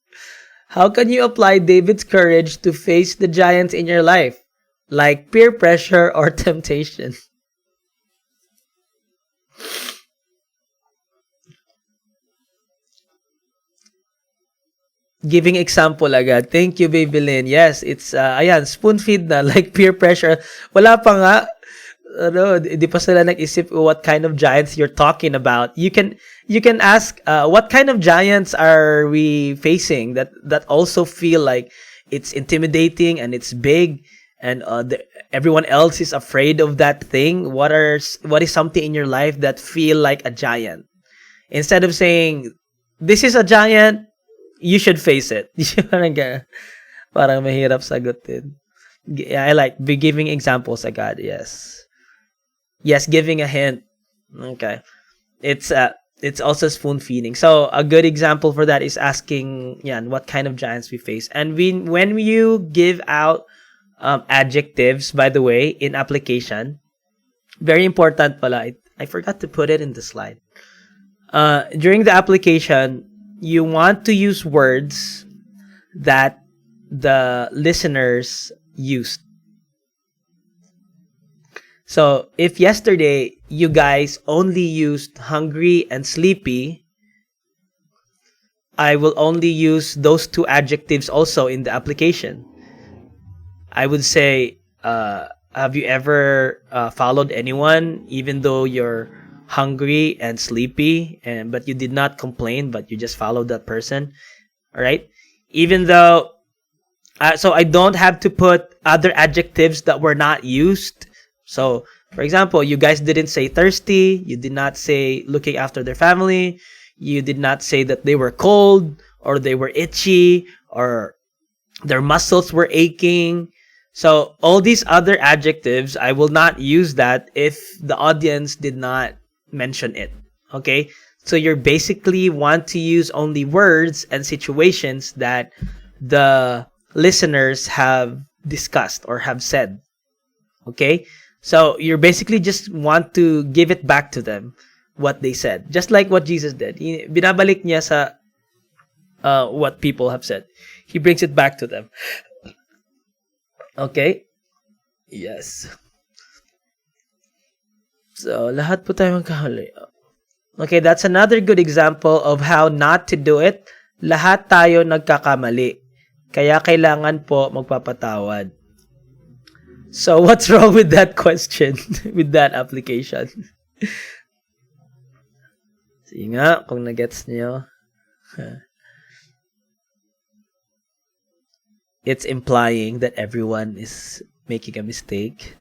How can you apply David's courage to face the giants in your life, like peer pressure or temptation? Giving example agad. Thank you, Baby Lynn. Yes, it's, ayan, spoon feed na, like peer pressure. Wala pa nga, di pa sila nag-isip what kind of giants you're talking about. You can ask, what kind of giants are we facing that also feel like it's intimidating and it's big, and everyone else is afraid of that thing? What is something in your life that feel like a giant? Instead of saying, this is a giant, you should face it. Parang mahirap sagutin. I like giving examples agad. Yes, giving a hint. Okay, it's also spoon feeding. So a good example for that is asking, what kind of giants we face. And when you give out adjectives, by the way, in application, very important pala. I forgot to put it in the slide. During the application, you want to use words that the listeners used. So if yesterday you guys only used hungry and sleepy, I will only use those two adjectives also in the application. I would say, have you ever followed anyone even though you're hungry and sleepy, but you did not complain, but you just followed that person? All right, even though so I don't have to put other adjectives that were not used. So for example, you guys didn't say thirsty, you did not say looking after their family, you did not say that they were cold or they were itchy or their muscles were aching. So all these other adjectives, I will not use that if the audience did not mention it. Okay, so you're basically want to use only words and situations that the listeners have discussed or have said. Okay, so you're basically just want to give it back to them what they said, just like what Jesus did. Binabalik niya sa what people have said. He brings it back to them. Okay, yes. So, lahat po tayo magkahuli. Okay, that's another good example of how not to do it. Lahat tayo nagkakamali. Kaya kailangan po magpapatawad. So, what's wrong with that question? With that application? Sige nga, kung nagets niyo. It's implying that everyone is making a mistake.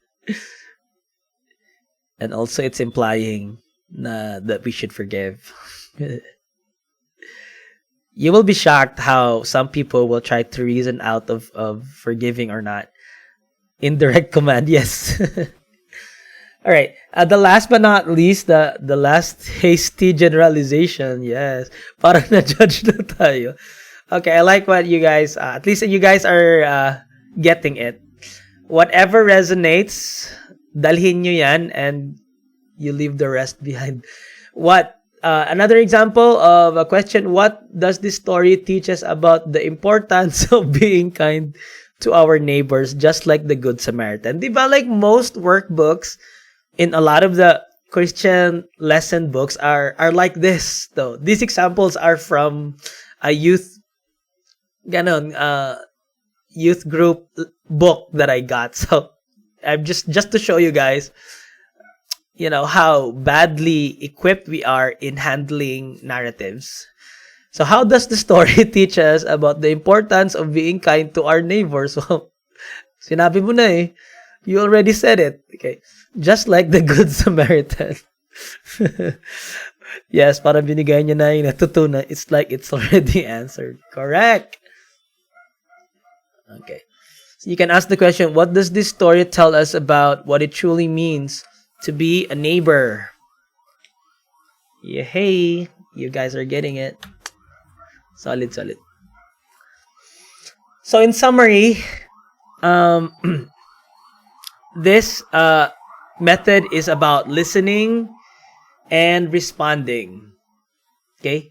And also it's implying that we should forgive. You will be shocked how some people will try to reason out of forgiving or not. Indirect command, yes. All right. The last but not least, the last hasty generalization, yes. Parang na-judge na tayo. Okay, I like what you guys, at least you guys are getting it. Whatever resonates, dalhin nyo yan and you leave the rest behind. What? Another example of a question, what does this story teach us about the importance of being kind to our neighbors, just like the Good Samaritan? Diba, like most workbooks in a lot of the Christian lesson books are like this though. These examples are from a ganon, youth group book that I got. So I'm just to show you guys, how badly equipped we are in handling narratives. So how does the story teach us about the importance of being kind to our neighbors? Well, sinabi mo na eh. You already said it. Okay. Just like the Good Samaritan. Yes, para binigay niya na yung natutunan. It's like it's already answered. Correct. Okay. So you can ask the question, what does this story tell us about what it truly means to be a neighbor? Yeah, hey, you guys are getting it. Solid. So in summary, this method is about listening and responding. Okay?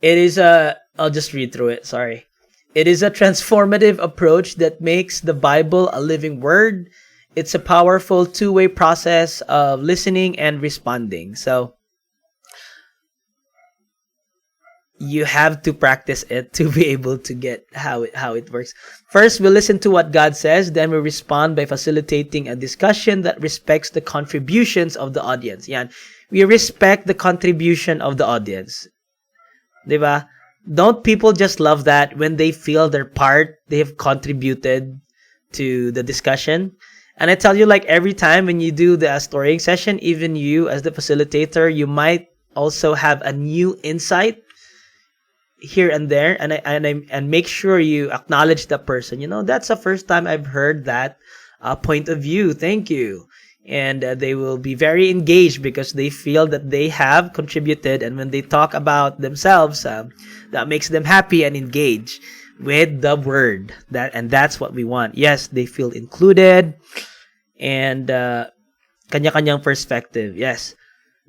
It is I'll just read through it, sorry. It is a transformative approach that makes the Bible a living word. It's a powerful two-way process of listening and responding. So you have to practice it to be able to get how it works. First, we listen to what God says, then we respond by facilitating a discussion that respects the contributions of the audience. Yan. We respect the contribution of the audience. Diba? Don't people just love that when they feel their part, they have contributed to the discussion? And I tell you, like, every time when you do the storying session, even you as the facilitator, you might also have a new insight here and there, and make sure you acknowledge the person. That's the first time I've heard that point of view. Thank you. And they will be very engaged because they feel that they have contributed, and when they talk about themselves, that makes them happy and engaged with the word. That's what we want. Yes, they feel included, and kanya-kanyang perspective. Yes.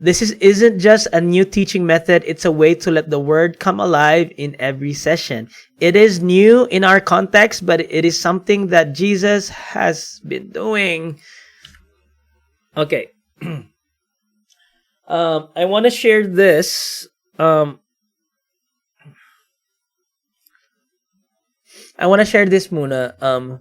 This isn't just a new teaching method. It's a way to let the word come alive in every session. It is new in our context, but it is something that Jesus has been doing. Okay. I want to share this. I want to share this muna.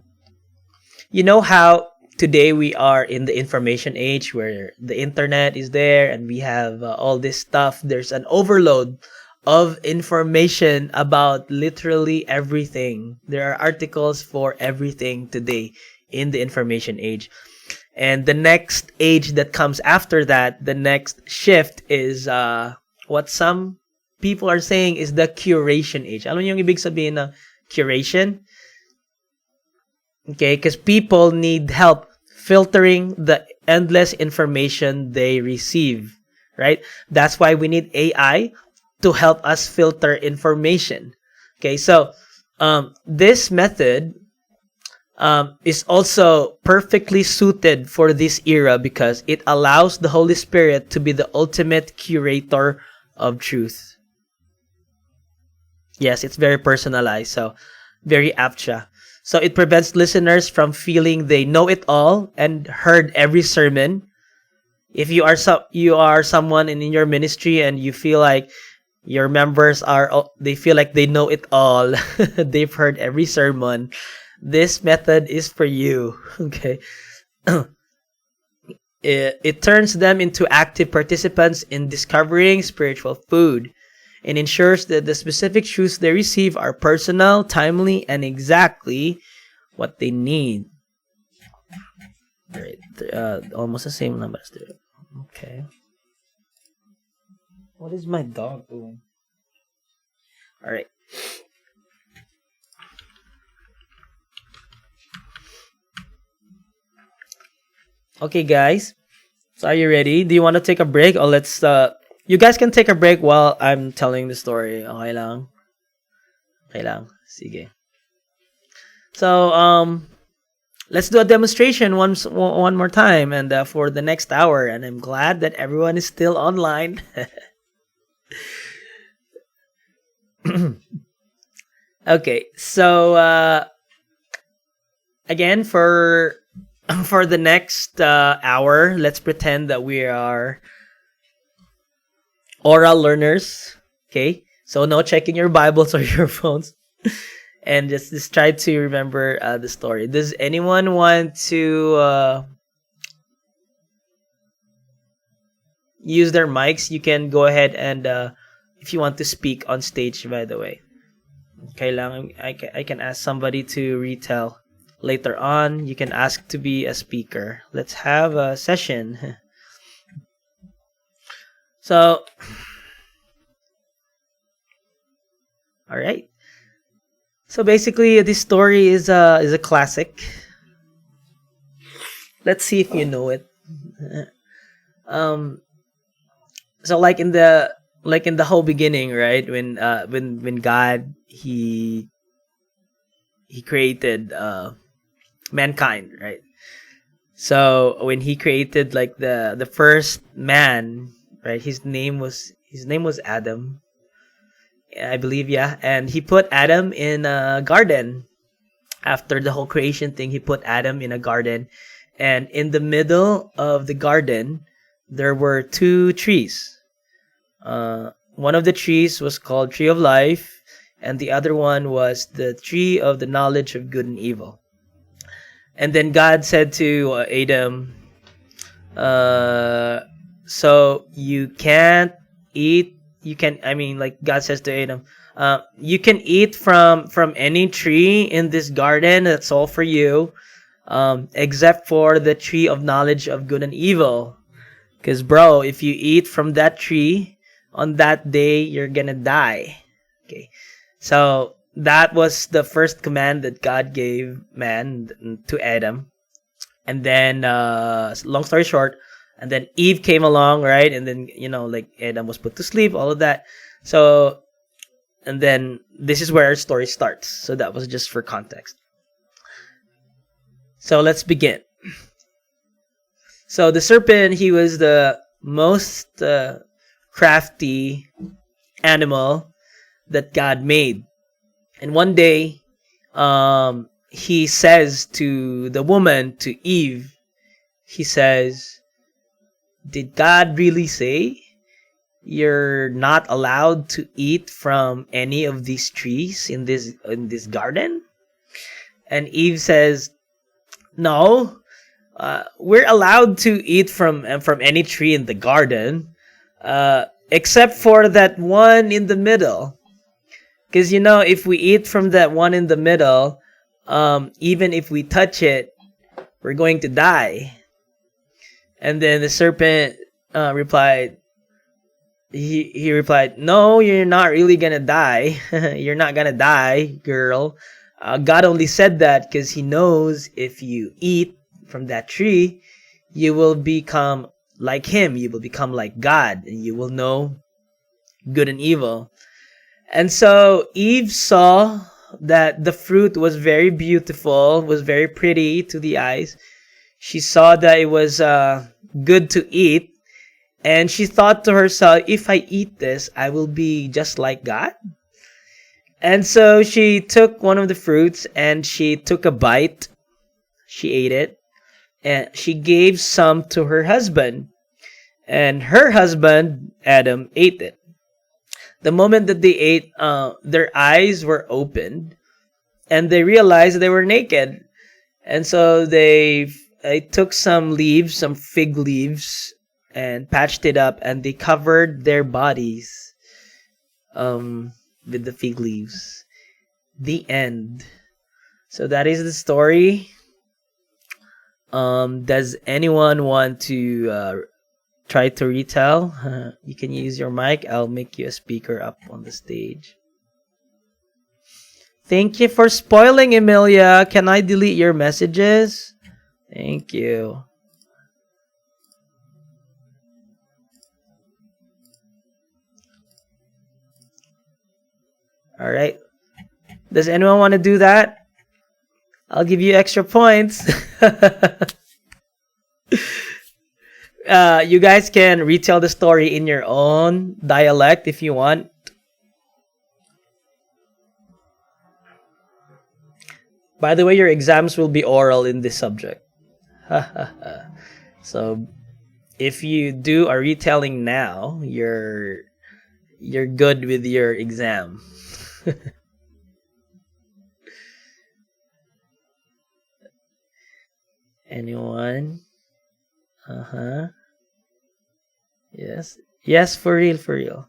You know how today we are in the information age where the internet is there and we have all this stuff. There's an overload of information about literally everything. There are articles for everything today in the information age. And the next age that comes after that, the next shift is what some people are saying is the curation age. Alam niyo yung ibig sabihin ng curation? Okay, because people need help filtering the endless information they receive, right? That's why we need AI to help us filter information. Okay, so this method is also perfectly suited for this era because it allows the Holy Spirit to be the ultimate curator of truth. Yes, it's very personalized, so very apt siya. So it prevents listeners from feeling they know it all and heard every sermon. If you are someone in your ministry and you feel like your members they feel like they know it all, they've heard every sermon, this method is for you. Okay. It turns them into active participants in discovering spiritual food and ensures that the specific truths they receive are personal, timely, and exactly what they need. Right. Almost the same numbers there. Okay. What is my dog doing? All right. Okay, guys. So are you ready? Do you want to take a break, or let's you guys can take a break while I'm telling the story. Okay lang. Okay lang. Sige. So let's do a demonstration one more time, and for the next hour. And I'm glad that everyone is still online. Okay, so again for the next hour, let's pretend that we are oral learners. Okay, so no checking your Bibles or your phones, and just try to remember the story. Does anyone want to use their mics? You can go ahead and if you want to speak on stage. By the way, I can ask somebody to retell later on. You can ask to be a speaker. Let's have a session. So, all right. So basically, this story is a classic. Let's see if you know it. So like in the whole beginning, right? When God he created mankind, right? So when he created like the first man, right? His name was Adam, I believe, yeah. And he put Adam in a garden. After the whole creation thing, he put Adam in a garden, and in the middle of the garden, there were two trees. One of the trees was called Tree of Life, and the other one was the Tree of the Knowledge of Good and Evil. And then God said to Adam, so you can't eat. God says to Adam, you can eat from any tree in this garden. That's all for you, except for the tree of knowledge of good and evil. Because, bro, if you eat from that tree on that day, you're gonna die. Okay, so that was the first command that God gave man to Adam. And then, long story short, and then Eve came along, right? And then, like Adam was put to sleep, all of that. So, and then this is where our story starts. So that was just for context. So let's begin. So the serpent, he was the most crafty animal that God made. And one day, he says to the woman, to Eve, he says, did God really say you're not allowed to eat from any of these trees in this garden? And Eve says, no, we're allowed to eat from any tree in the garden, except for that one in the middle. Because, if we eat from that one in the middle, even if we touch it, we're going to die. And then the serpent replied, he replied, no, you're not really gonna die. You're not gonna die, girl. God only said that because he knows if you eat from that tree, you will become like him. You will become like God, and you will know good and evil. And so Eve saw that the fruit was very beautiful, was very pretty to the eyes. She saw that it was good to eat, and she thought to herself, if I eat this, I will be just like God. And so she took one of the fruits and she took a bite. She ate it, and she gave some to her husband. And her husband, Adam, ate it. The moment that they ate, their eyes were opened, and they realized they were naked. And so I took some leaves, some fig leaves, and patched it up, and they covered their bodies with the fig leaves. The end. So that is the story. Does anyone want to try to retell? You can use your mic. I'll make you a speaker up on the stage. Thank you for spoiling, Emilia. Can I delete your messages? Thank you. All right. Does anyone want to do that? I'll give you extra points. You guys can retell the story in your own dialect if you want. By the way, your exams will be oral in this subject. So if you do a retelling now, your you're good with your exam. Anyone? Uh-huh. Yes. Yes, for real, for real.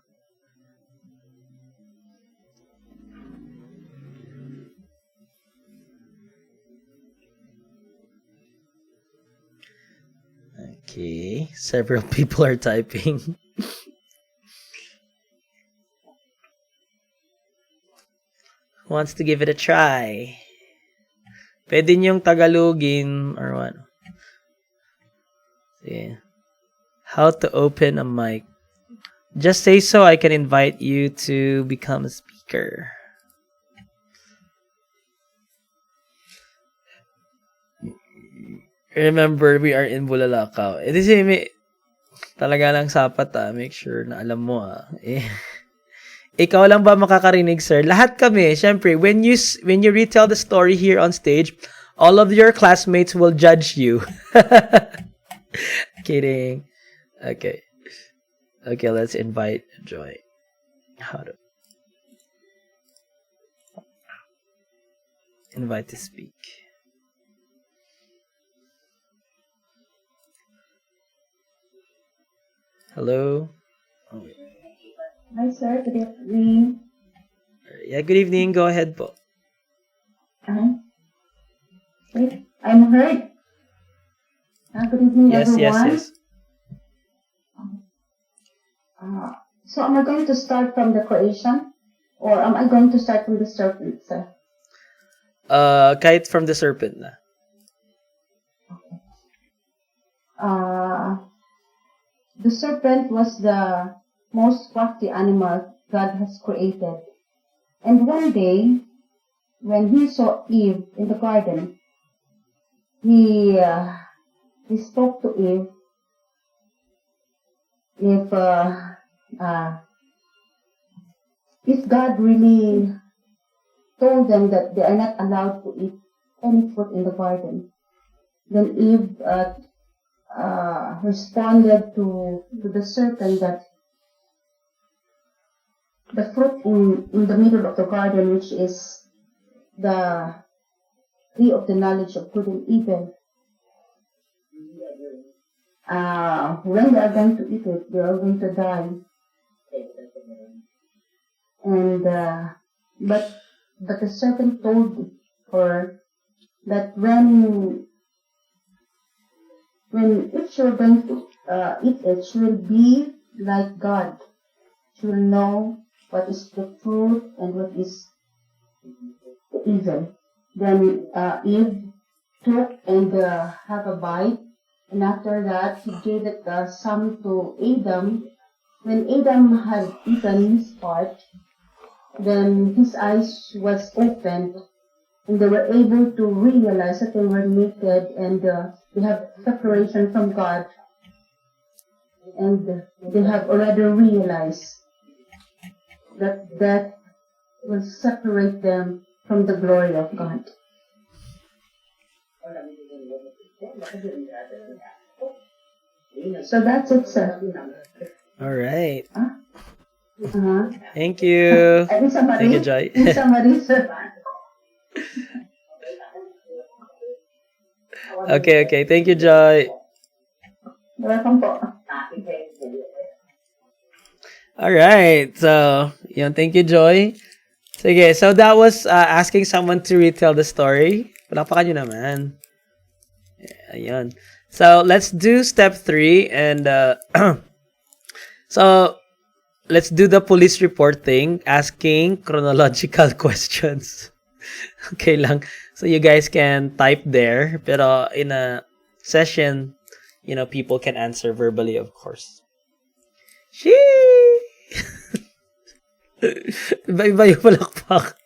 Okay. Several people are typing. Who wants to give it a try? Pwede niyong Tagalogin or what? See. How to open a mic. Just say so, I can invite you to become a speaker. Remember, we are in Bulalakaw. Eh, di may talaga lang sapat make sure na alam mo Eh, ikaw lang ba makakarinig, sir? Lahat kami, syempre, when you retell the story here on stage, all of your classmates will judge you. Kidding. Okay. Okay, let's invite Joy. How to invite to speak. Hello. Oh, Hi, sir. Good evening. yeah, good evening. Go ahead po. Wait, I'm heard. Good evening, Yes, everyone. yes. So am I going to start from the creation? Or am I going to start from the serpent, sir? Kahit from the serpent na. The serpent was the most crafty animal God has created. And one day, when he saw Eve in the garden, he spoke to Eve if God really told them that they are not allowed to eat any fruit in the garden, then Eve responded to the serpent that the fruit in the middle of the garden, which is the tree of the knowledge of good and evil, when they are going to eat it, they are going to die. And but the serpent told her that when if she were going to eat it, she will be like God. She will know what is the truth and what is the evil. Then Eve took and have a bite, and after that he gave it some to Adam. When Adam had eaten his part, then his eyes was opened, and they were able to realize that they were naked and they have separation from God, and they have already realized that that will separate them from the glory of God. So that's it, sir. All right. Uh-huh. Thank you. Thank you, Joy. Summary, sir. Okay. Thank you, Joy. Welcome po. All right. So, yun, thank you, Joy. Sige, so that was asking someone to retell the story. Palakpakan nyo naman. Ayun. So, let's do step 3 and so let's do the police report thing, asking chronological questions. Okay lang. So you guys can type there, pero in a session, people can answer verbally, of course. Shee! Iba-iba yung palakpak.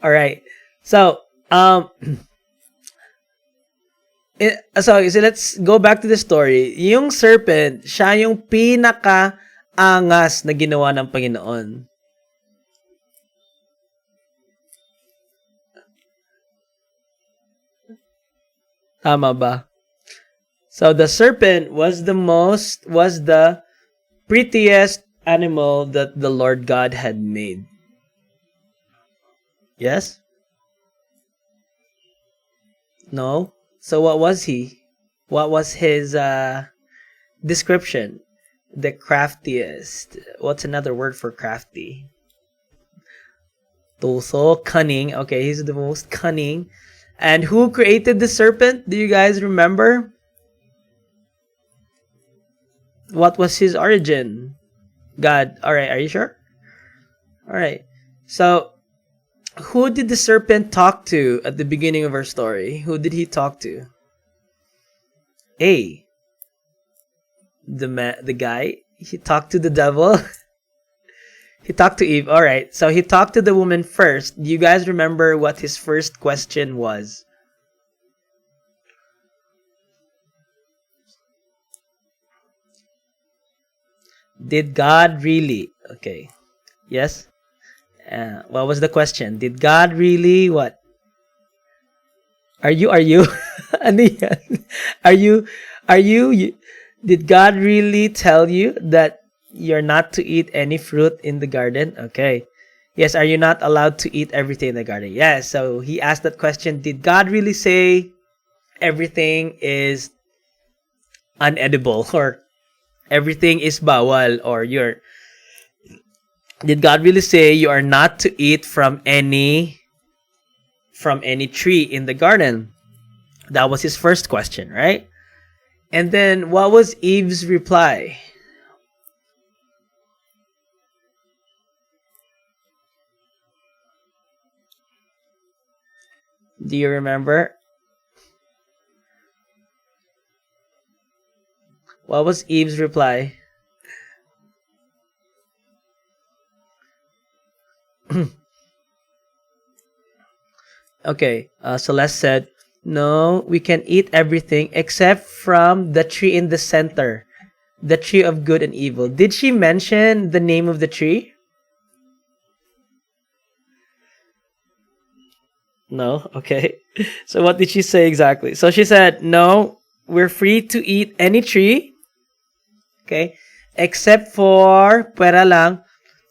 Alright. So, so let's go back to the story. Yung serpent, siya yung pinaka-angas na ginawa ng Panginoon. Tama ba? So the serpent was the prettiest animal that the Lord God had made? Yes? No? So what was he? What was his description? The craftiest. What's another word for crafty? Tuso, cunning. Okay, he's the most cunning. And who created the serpent? Do you guys remember? What was his origin? God. Alright, are you sure? Alright. So, who did the serpent talk to at the beginning of our story? Who did he talk to? A. The guy. He talked to the devil. He talked to Eve. Alright, so he talked to the woman first. Do you guys remember what his first question was? Did God really? Okay. Yes? What was the question? Did God really what? Are you? Ano yan? Are you, did God really tell you that you're not to eat any fruit in the garden? Okay. Yes, are you not allowed to eat everything in the garden? Yes. So he asked that question. Did God really say everything is unedible or everything is bawal or did God really say you are not to eat from any tree in the garden? That was his first question, right? And then what was Eve's reply? Do you remember? What was Eve's reply? Okay, Celeste said, no, we can eat everything except from the tree in the center, the tree of good and evil. Did she mention the name of the tree? No? Okay. So what did she say exactly? So she said, no, we're free to eat any tree, okay, except for, pwera lang,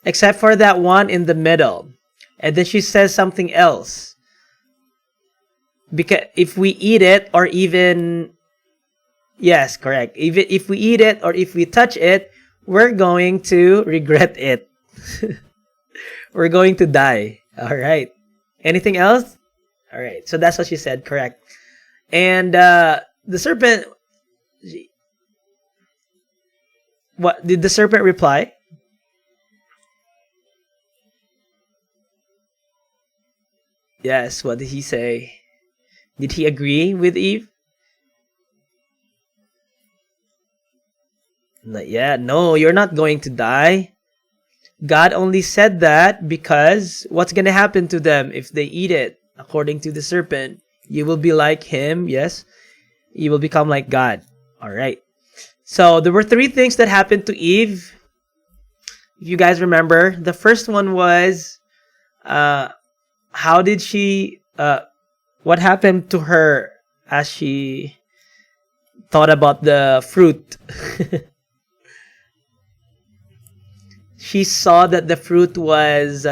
except for that one in the middle. And then she says something else. Because if we eat it or even, yes, correct. Even if we eat it or if we touch it, we're going to regret it. We're going to die. All right. Anything else? All right. So that's what she said. Correct. And the serpent, what did the serpent reply? Yes. What did he say? Did he agree with Eve? Yeah, no, you're not going to die. God only said that because what's going to happen to them if they eat it? According to the serpent, you will be like him, yes? You will become like God. All right. So there were three things that happened to Eve. If you guys remember, the first one was how did she what happened to her as she thought about the fruit? She saw that the fruit was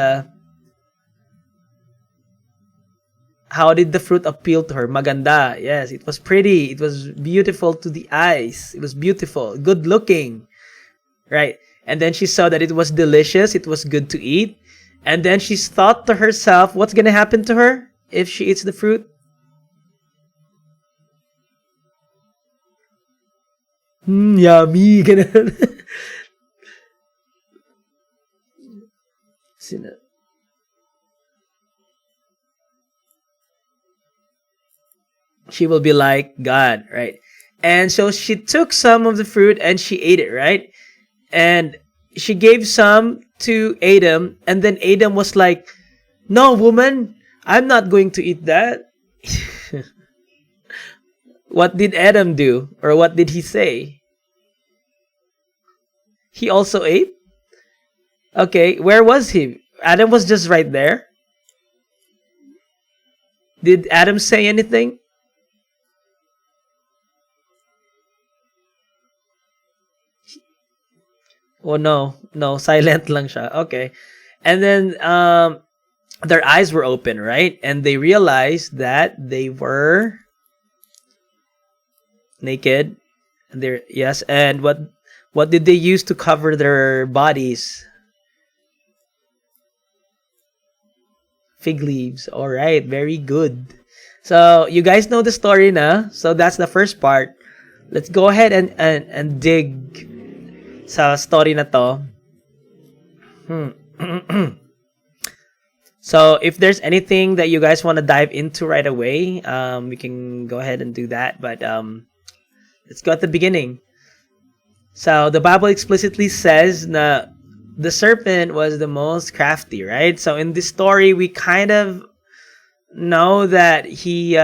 how did the fruit appeal to her? Maganda. Yes, it was pretty. It was beautiful to the eyes. It was beautiful, good looking. Right? And then she saw that it was delicious, it was good to eat. And then she thought to herself, what's going to happen to her if she eats the fruit? Yummy. She will be like God, right? And so she took some of the fruit and she ate it, right? And she gave some to Adam, and then Adam was like, no, woman, I'm not going to eat that. What did Adam do? Or what did he say? He also ate? Okay, where was he? Adam was just right there. Did Adam say anything? Oh no, no, silent lang siya. Okay. And then their eyes were open, right? And they realized that they were naked. And they're yes, and what did they use to cover their bodies? Fig leaves. All right, very good. So you guys know the story na. So that's the first part. Let's go ahead and dig sa story na to. So if there's anything that you guys want to dive into right away, we can go ahead and do that. But let's go at the beginning. So the Bible explicitly says na the serpent was the most crafty, right? So in this story, we kind of know that he,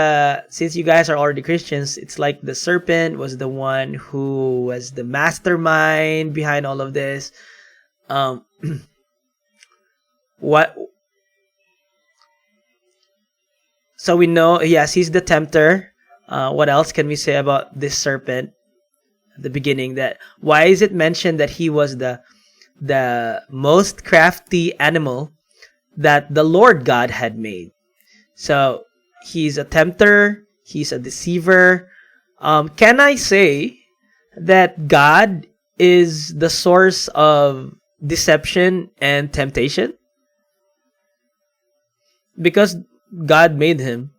since you guys are already Christians, it's like the serpent was the one who was the mastermind behind all of this. What? So we know, yes, he's the tempter. What else can we say about this serpent at the beginning? That why is it mentioned that he was the most crafty animal that the Lord God had made? So he's a tempter, he's a deceiver. Can I say that God is the source of deception and temptation? Because God made him.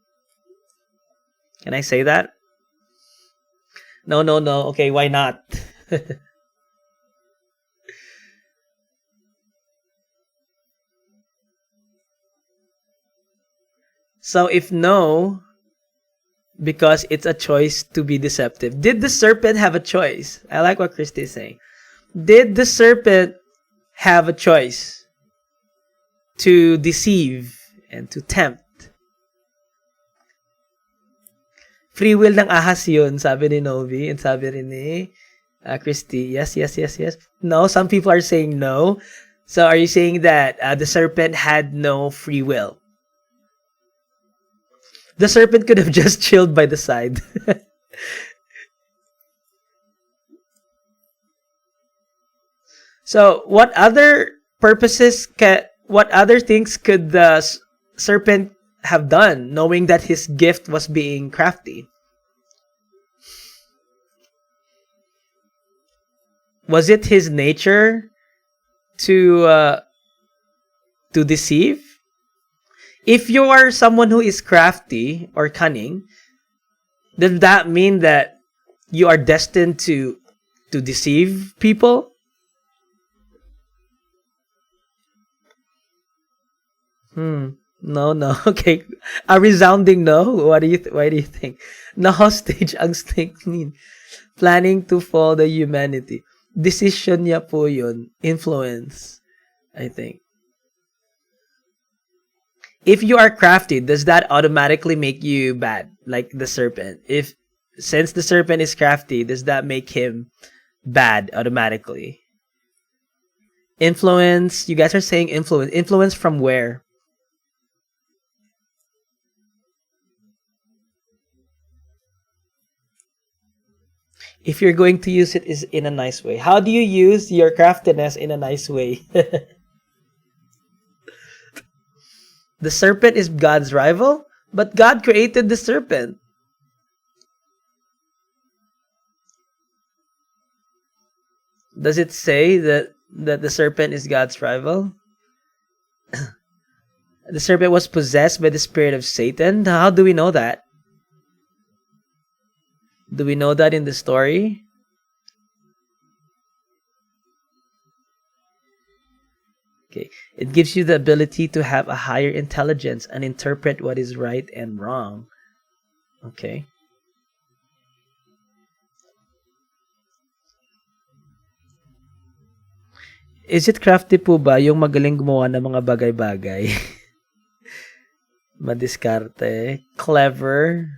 Can I say that? No. Okay, why not? So if no, because it's a choice to be deceptive. Did the serpent have a choice? I like what Christy is saying. Did the serpent have a choice to deceive and to tempt? Free will ng ahas yun, sabi ni Novi, and sabi rin ni Christy. Yes. No, some people are saying no. So are you saying that the serpent had no free will? The serpent could have just chilled by the side. So what other what other things could the serpent have done, knowing that his gift was being crafty? Was it his nature to deceive? If you are someone who is crafty or cunning, does that mean that you are destined to deceive people? No. Okay. A resounding no. Why do you think? Na hostage ang snake mean. Planning to fall the humanity. Decision niya po yun. Influence, I think. If you are crafty, does that automatically make you bad, like the serpent? Since the serpent is crafty, does that make him bad automatically? Influence, you guys are saying influence. Influence from where? If you're going to use it is in a nice way. How do you use your craftiness in a nice way? The serpent is God's rival, but God created the serpent. Does it say that the serpent is God's rival? The serpent was possessed by the spirit of Satan. How do we know that? Do we know that in the story? Okay. It gives you the ability to have a higher intelligence and interpret what is right and wrong. Okay. Is it crafty po ba yung magaling gumawa ng mga bagay-bagay? Madiskarte. Clever.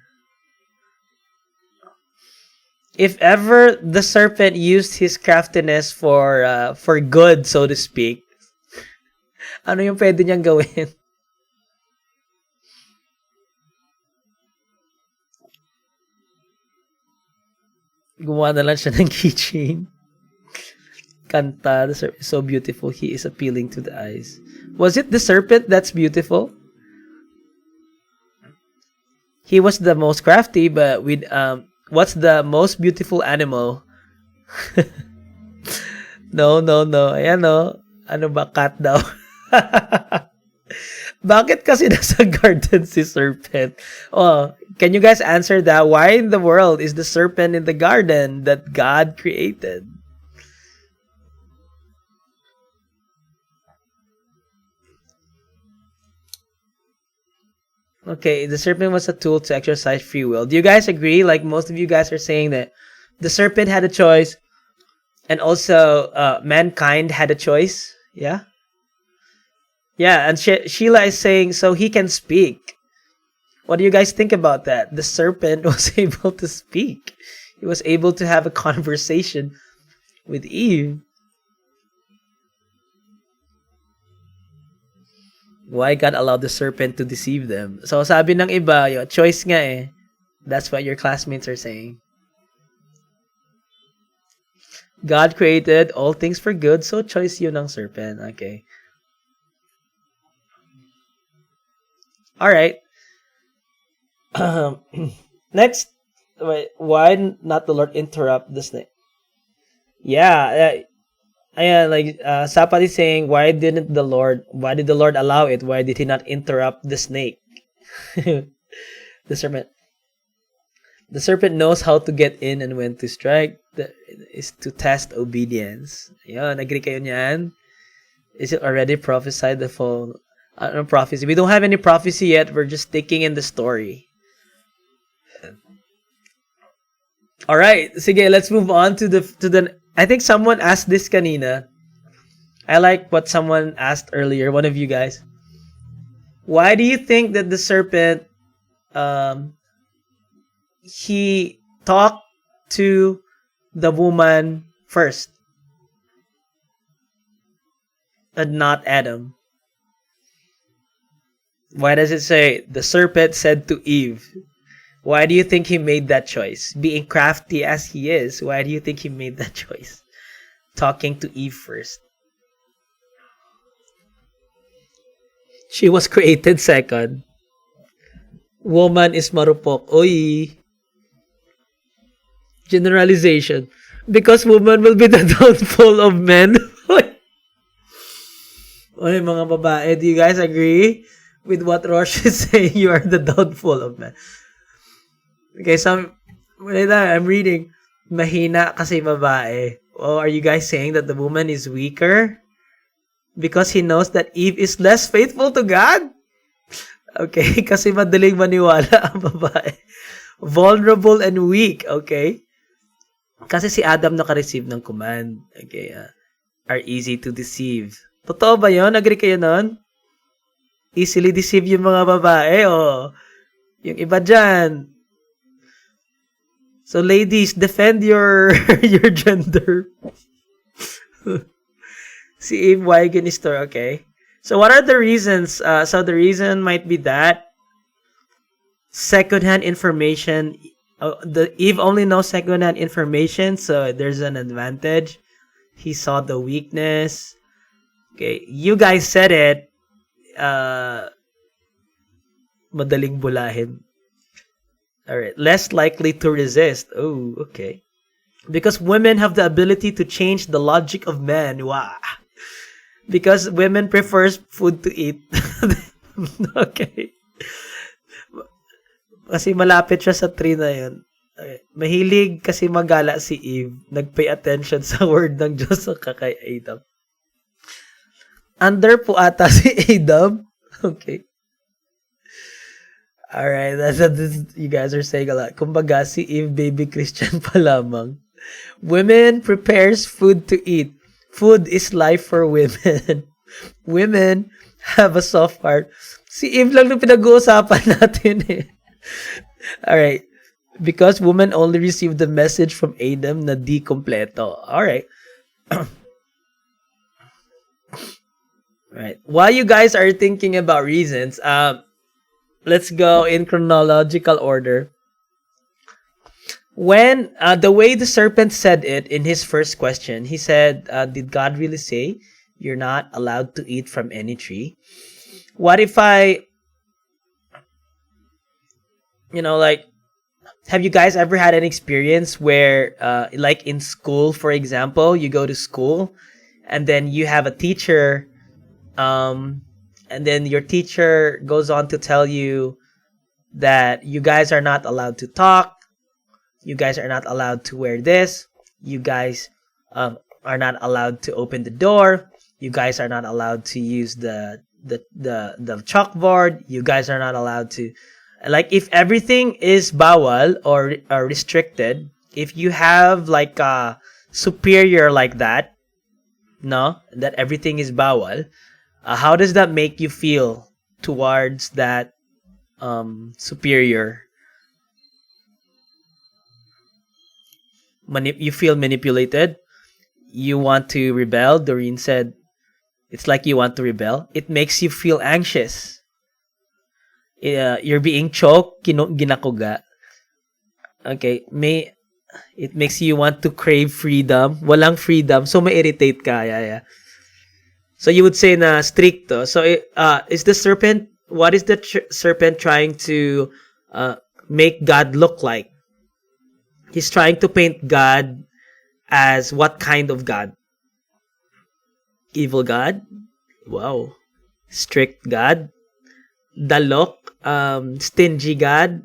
If ever the serpent used his craftiness for good, so to speak, ano yung pwede niyang gawin? Gumawa na lang siya ng keychain. Kanta, the serpent is so beautiful, he is appealing to the eyes. Was it the serpent that's beautiful? He was the most crafty, but with what's the most beautiful animal? No. Ayan no. Ano ba, cat daw? Bakit kasi nasa garden si serpent? Oh, can you guys answer that? Why in the world is the serpent in the garden that God created? Okay, the serpent was a tool to exercise free will. Do you guys agree? Like most of you guys are saying that the serpent had a choice, and also mankind had a choice. Yeah? Yeah, and Sheila is saying, so he can speak. What do you guys think about that? The serpent was able to speak. He was able to have a conversation with Eve. Why God allowed the serpent to deceive them? So sabi ng iba, yung choice nga eh. That's what your classmates are saying. God created all things for good, so choice yun ng serpent. Okay. Alright. Next, wait, why not the Lord interrupt the snake? Yeah, like Sapat is saying, why did the Lord allow it? Why did he not interrupt the snake? The serpent. The serpent knows how to get in and when to strike. Is to test obedience. Yun, agree kayo niyan? Is it already prophesied the fall? Prophecy. We don't have any prophecy yet. We're just taking in the story. All right, sige, let's move on to the. I think someone asked this kanina. I like what someone asked earlier. One of you guys. Why do you think that the serpent, he talked to the woman first, and not Adam? Why does it say the serpent said to Eve? Why do you think he made that choice? Being crafty as he is, why do you think he made that choice? Talking to Eve first. She was created second. Woman is marupok. Oy. Generalization. Because woman will be the downfall of men. Oy, mga babae, do you guys agree with what Rosh is saying? You are the downfall of men. Okay, I'm reading, mahina kasi babae. Oh, are you guys saying that the woman is weaker? Because he knows that Eve is less faithful to God? Okay, kasi madaling maniwala ang babae. Vulnerable and weak, okay? Kasi si Adam naka-receive ng command. Okay, are easy to deceive. Totoo ba yun? Agree kayo nun? Easily deceive yung mga babae, o yung iba dyan. So ladies, defend your your gender. Si Eve Wigan is okay. So what are the reasons? So the reason might be that secondhand information. The Eve only knows secondhand information, so there's an advantage. He saw the weakness. Okay, you guys said it. Madaling bulahin. Alright, less likely to resist. Oh, okay. Because women have the ability to change the logic of men. Wow. Because women prefers food to eat. Okay. Kasi malapit siya sa tree na yun. Okay. Mahilig kasi magala si Eve. Nagpay attention sa word ng Diyos sa kay Adam. Under po ata si Adam. Okay. Alright, that's you guys are saying a lot. Kumbaga, si Eve, baby Christian pa lamang. Women prepares food to eat. Food is life for women. Women have a soft heart. Si Eve lang nung pinag-uusapan natin eh. Alright. Because women only received the message from Adam na di kompleto. Alright. Right. While you guys are thinking about reasons, let's go in chronological order. When the way the serpent said it in his first question, he said, "Did God really say you're not allowed to eat from any tree?" What if I, like, have you guys ever had an experience where, like in school, for example, you go to school and then you have a teacher, um, and then your teacher goes on to tell you that you guys are not allowed to talk, you guys are not allowed to wear this, you guys are not allowed to open the door, you guys are not allowed to use the chalkboard, you guys are not allowed to, like, if everything is bawal or restricted, if you have like a superior like that, no, that everything is bawal, how does that make you feel towards that superior? You feel manipulated, you want to rebel. Doreen said it's like you want to rebel. It makes you feel anxious. You're being choked, ginakuga. Okay, it makes you want to crave freedom. Walang freedom, so ma-irritate ka. Yeah. So you would say na stricto. So is the serpent, what is the serpent trying to make God look like? He's trying to paint God as what kind of God? Evil God? Wow. Strict God? Dalok? Stingy God?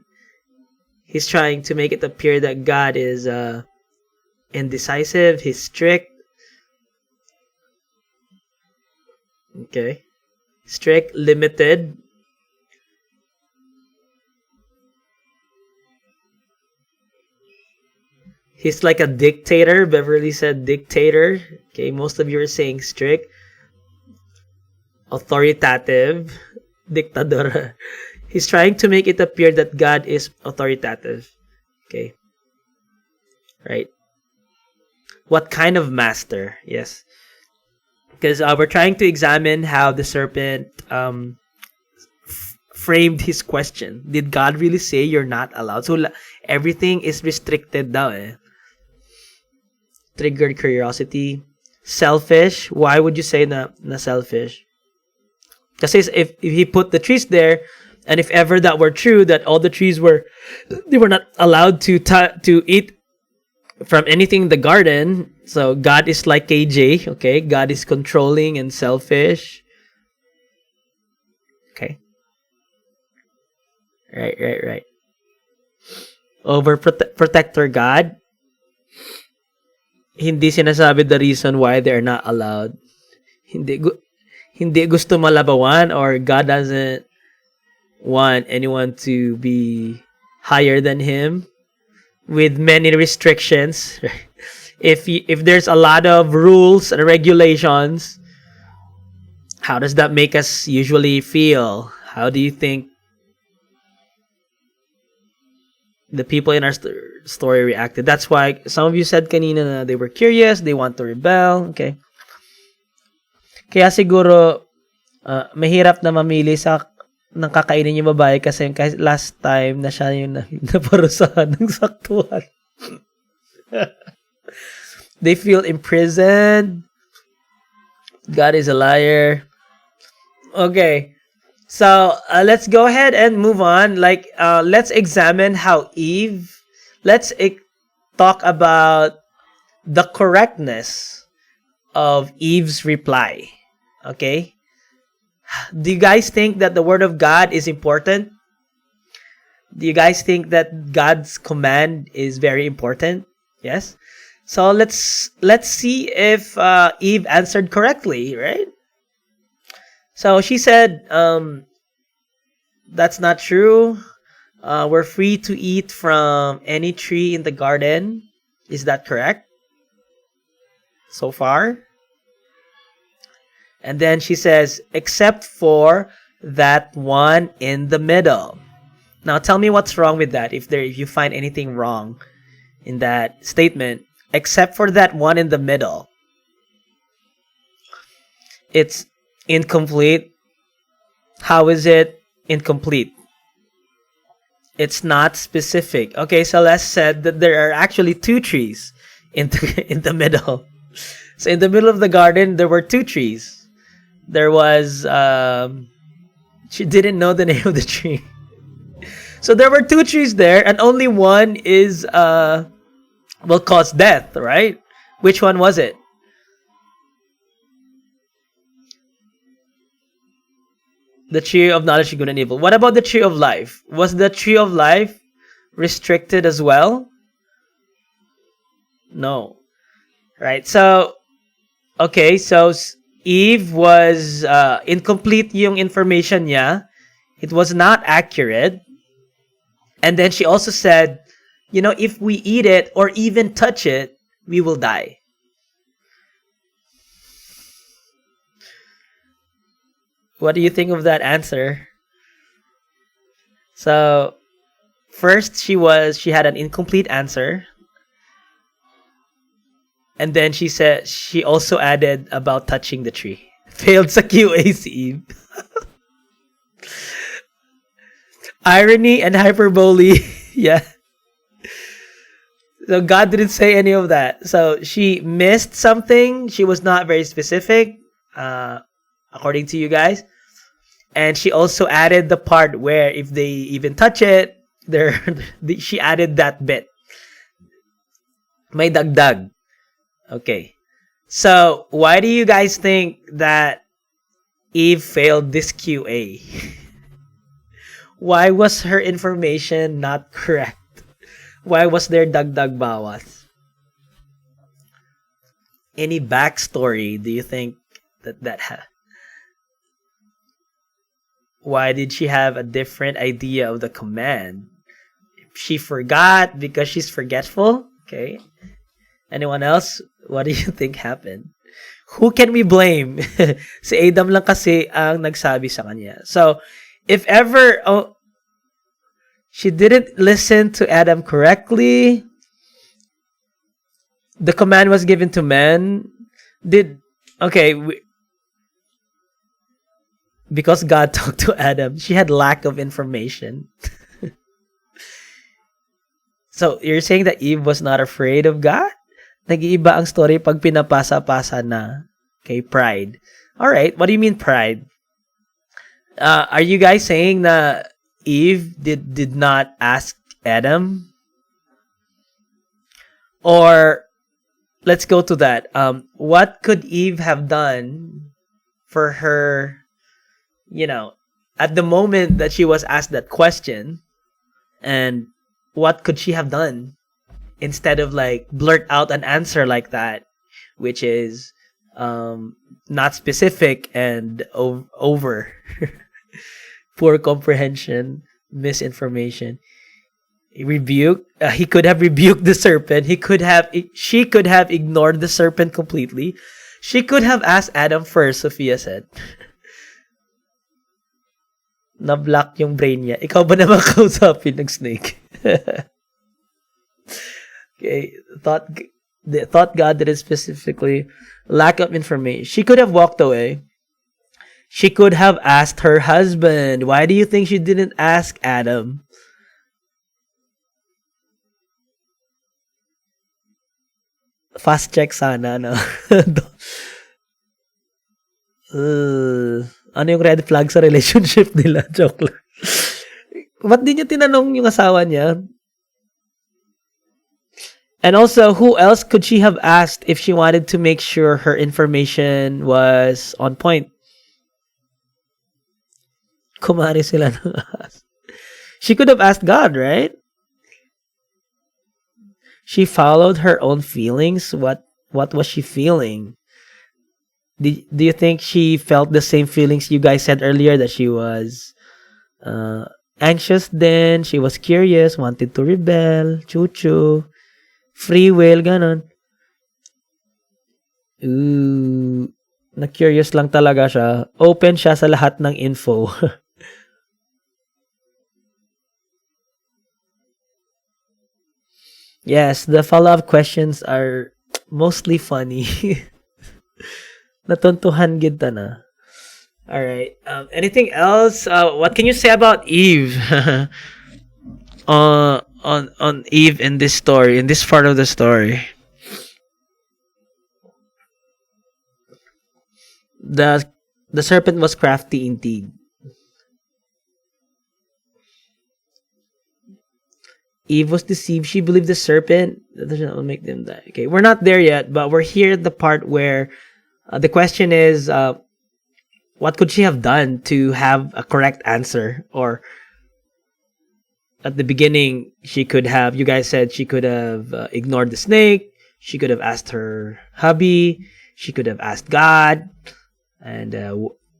He's trying to make it appear that God is indecisive, he's strict. Okay. Strict, limited. He's like a dictator. Beverly said dictator. Okay, most of you are saying strict. Authoritative. Dictador. He's trying to make it appear that God is authoritative. Okay. Right. What kind of master? Yes. Because we're trying to examine how the serpent framed his question. Did God really say you're not allowed? So everything is restricted daw eh. Triggered curiosity. Selfish. Why would you say na selfish? Because if he put the trees there, and if ever that were true, that all the trees were not allowed to eat from anything in the garden, so God is like KJ, okay? God is controlling and selfish. Okay. Right. Protector God. Hindi sinasabi the reason why they're not allowed. Hindi gusto malabawan, or God doesn't want anyone to be higher than him with many restrictions. If there's a lot of rules and regulations, how does that make us usually feel? How do you think the people in our story reacted? That's why some of you said kanina na they were curious, they want to rebel. Okay. Kaya siguro mahirap na mamili sa ng kakainin yung babae kasi last time na siya yung naparusahan ng saktuhan. They feel imprisoned. God is a liar. Okay. So let's go ahead and move on. Like let's examine how Eve. Let's talk about the correctness of Eve's reply. Okay. Do you guys think that the word of God is important? Do you guys think that God's command is very important? Yes. So let's see if Eve answered correctly, right? So she said, that's not true. We're free to eat from any tree in the garden. Is that correct? So far? And then she says, except for that one in the middle. Now tell me what's wrong with that. If you find anything wrong in that statement, except for that one in the middle. It's incomplete. How is it incomplete? It's not specific. Okay, Celeste said that there are actually two trees in in the middle. So in the middle of the garden, there were two trees. There was, she didn't know the name of the tree. So there were two trees there, and only one is, will cause death, right? Which one was it? The tree of knowledge of good and evil. What about the tree of life? Was the tree of life restricted as well? No. Right? So, okay, so Eve was incomplete yung information niya. It was not accurate. And then she also said, if we eat it or even touch it, we will die. What do you think of that answer? So, first she had an incomplete answer. And then she also added about touching the tree. Failed sa QA si Eve. Irony and hyperbole. Yeah. So God didn't say any of that. So she missed something. She was not very specific, according to you guys. And she also added the part where if they even touch it, she added that bit. May dagdag. Okay. So why do you guys think that Eve failed this QA? Why was her information not correct? Why was there dagdag bawas? Any backstory do you think that why did she have a different idea of the command? She forgot because she's forgetful? Okay. Anyone else? What do you think happened? Who can we blame? Si Adam lang kasi ang nagsabi sa kanya. So, if ever she didn't listen to Adam correctly, the command was given to men. Because God talked to Adam, she had lack of information. So, you're saying that Eve was not afraid of God? Nag-iiba ang story pag pinapasa-pasa na kay pride. Alright, what do you mean pride? Are you guys saying that Eve did not ask Adam? Or, let's go to that. What could Eve have done for her, at the moment that she was asked that question, and what could she have done instead of blurt out an answer like that, which is not specific and over poor comprehension, misinformation. He could have rebuked the serpent. She could have ignored the serpent completely. She could have asked Adam first, Sophia said. Na-block yung brain niya. Ikaw ba naman kausapin ng snake? Okay, thought God did it specifically. Lack of information. She could have walked away. She could have asked her husband. Why do you think she didn't ask Adam? Fast check sana, no? Ano yung red flag sa relationship nila? Joke lang. Ba't di niya tinanong yung asawa niya? And also, who else could she have asked if she wanted to make sure her information was on point? Kumari sila ng ahas. She could have asked God, right? She followed her own feelings. What was she feeling? Do you think she felt the same feelings you guys said earlier, that she was anxious then, she was curious, wanted to rebel, chuchu, free will, ganon. Na-curious lang talaga siya. Open siya sa lahat ng info. Yes, the follow-up questions are mostly funny. Natuntuhan gid ta na. All right. Anything else? What can you say about Eve? on Eve in this story, in this part of the story. The the serpent was crafty indeed. Eve was deceived. She believed the serpent. That doesn't make them die. Okay, we're not there yet, but we're here at the part where the question is, what could she have done to have a correct answer? Or at the beginning, she could have, you guys said she could have ignored the snake. She could have asked her hubby. She could have asked God.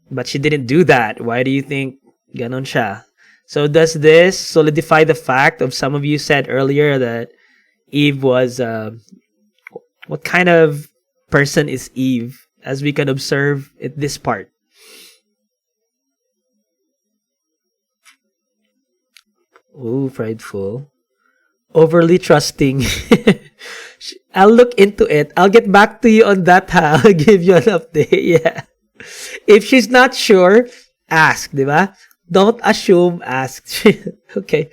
But she didn't do that. Why do you think ganon siya? So does this solidify the fact of some of you said earlier that Eve was, what kind of person is Eve, as we can observe at this part? Ooh, prideful. Overly trusting. I'll look into it. I'll get back to you on that, ha? I'll give you an update. Yeah. If she's not sure, ask, di ba? Don't assume, ask. Okay.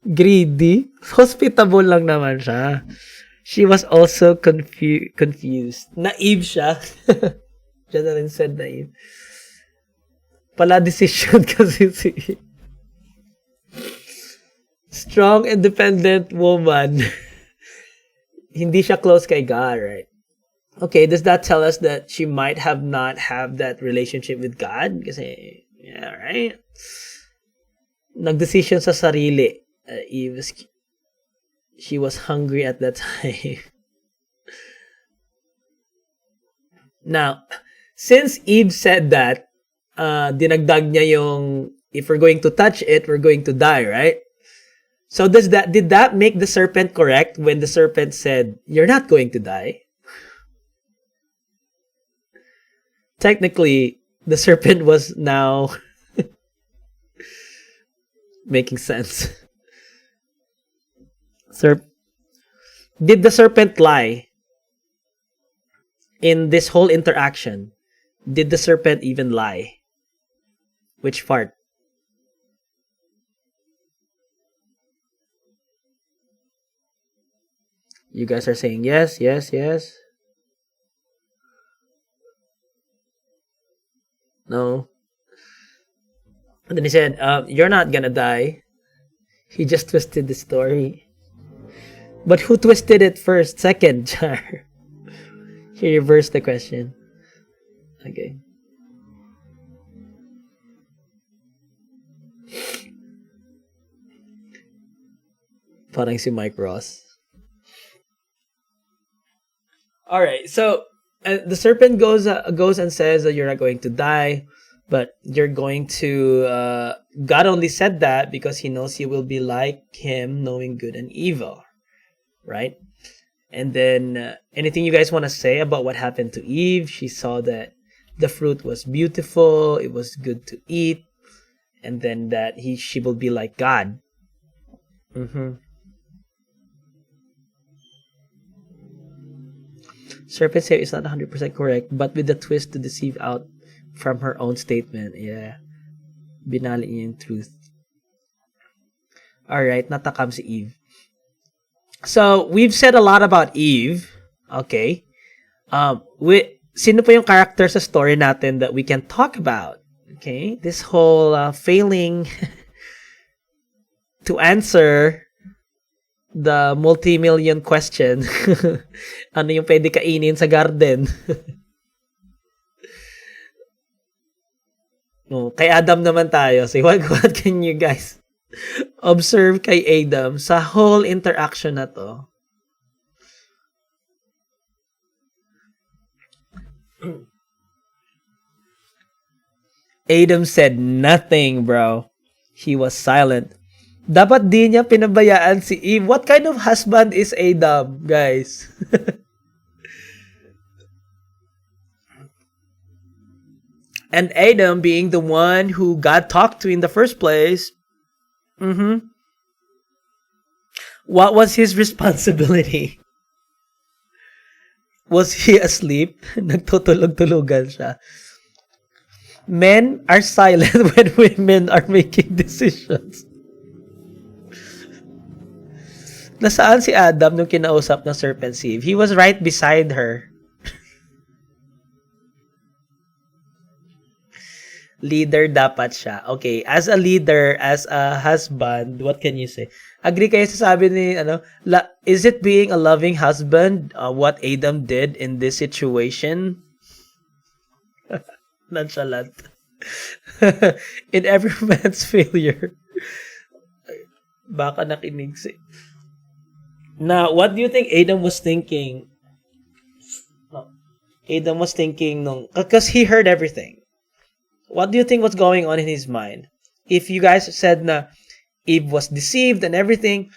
Greedy. Hospitable lang naman siya. She was also confused. Naive siya. Siya na rin said naive. Pala decision kasi si strong, independent woman. Hindi siya close kay God, right? Okay, does that tell us that she might have not have that relationship with God? Kasi, yeah, right? Nagdesisyon sa sarili. Eve, she was hungry at that time. Now, since Eve said that, dinagdag niya yung, if we're going to touch it, we're going to die, right? So did that make the serpent correct when the serpent said, you're not going to die? Technically, the serpent was now making sense. Did the serpent lie in this whole interaction? Did the serpent even lie? Which part? You guys are saying yes, yes, yes. No. And then he said, you're not gonna die. He just twisted the story. But who twisted it first? Second, Char. He reversed the question. Okay. Parang si Mike Ross. Alright, so the serpent goes and says that you're not going to die, but you're going to... God only said that because he knows you will be like him, knowing good and evil. Right? And then, anything you guys want to say about what happened to Eve? She saw that the fruit was beautiful, it was good to eat, and then that she will be like God. Serpent here is not 100% correct, but with the twist to deceive out from her own statement. Yeah. Binali niya yung truth. Alright, natakam si Eve. So, we've said a lot about Eve. Okay. Sino pa yung character sa story natin that we can talk about? Okay. This whole failing to answer the multi-million question. Ano yung pwede kainin sa garden? No, kay Adam naman tayo. So, what can you guys observe kay Adam sa whole interaction na to? Adam said nothing, bro. He was silent. Dapat di niya pinabayaan si Eve. What kind of husband is Adam, guys? And Adam being the one who God talked to in the first place, what was his responsibility? Was he asleep? Nagtutulog-tulugan siya. Men are silent when women are making decisions. Nasaan si Adam nung kinausap ng serpent si Eve? He was right beside her. Leader dapat siya. Okay, as a leader, as a husband, what can you say? Agree kayo sa sabi ni, is it being a loving husband, what Adam did in this situation? Nonchalant. In every man's failure. Baka nakinig si... Now, what do you think Adam was thinking? No. Adam was thinking because he heard everything. What do you think was going on in his mind? If you guys said na Eve was deceived and everything,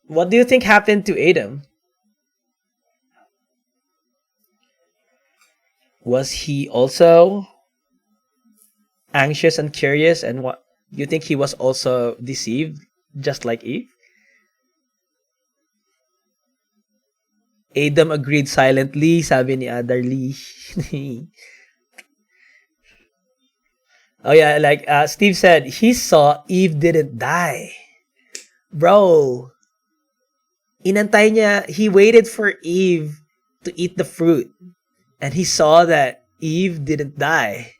what do you think happened to Adam? Was he also anxious and curious, and what you think he was also deceived just like Eve? Adam agreed silently, sabi ni Adarly. Oh yeah, like Steve said, he saw Eve didn't die. Bro, inantay niya, he waited for Eve to eat the fruit. And he saw that Eve didn't die.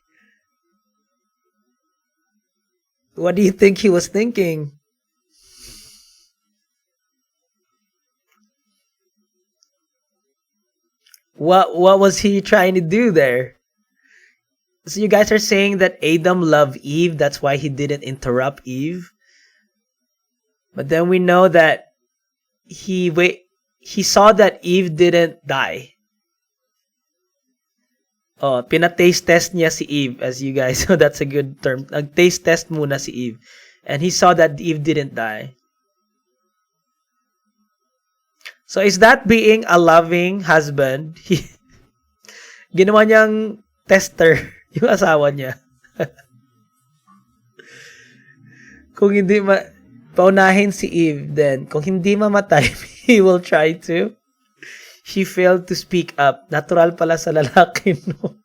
What do you think he was thinking? What was he trying to do there? So you guys are saying that Adam loved Eve, that's why he didn't interrupt Eve. But then we know that he saw that Eve didn't die. Oh, pina-taste test niya si Eve, as you guys know, that's a good term. Nag-taste test muna si Eve. And he saw that Eve didn't die. So is that being a loving husband? Ginawa niyang tester yung asawa niya. Kung hindi paunahin si Eve, then kung hindi mamatay, he will try to. She failed to speak up. Natural pala sa lalaki, no?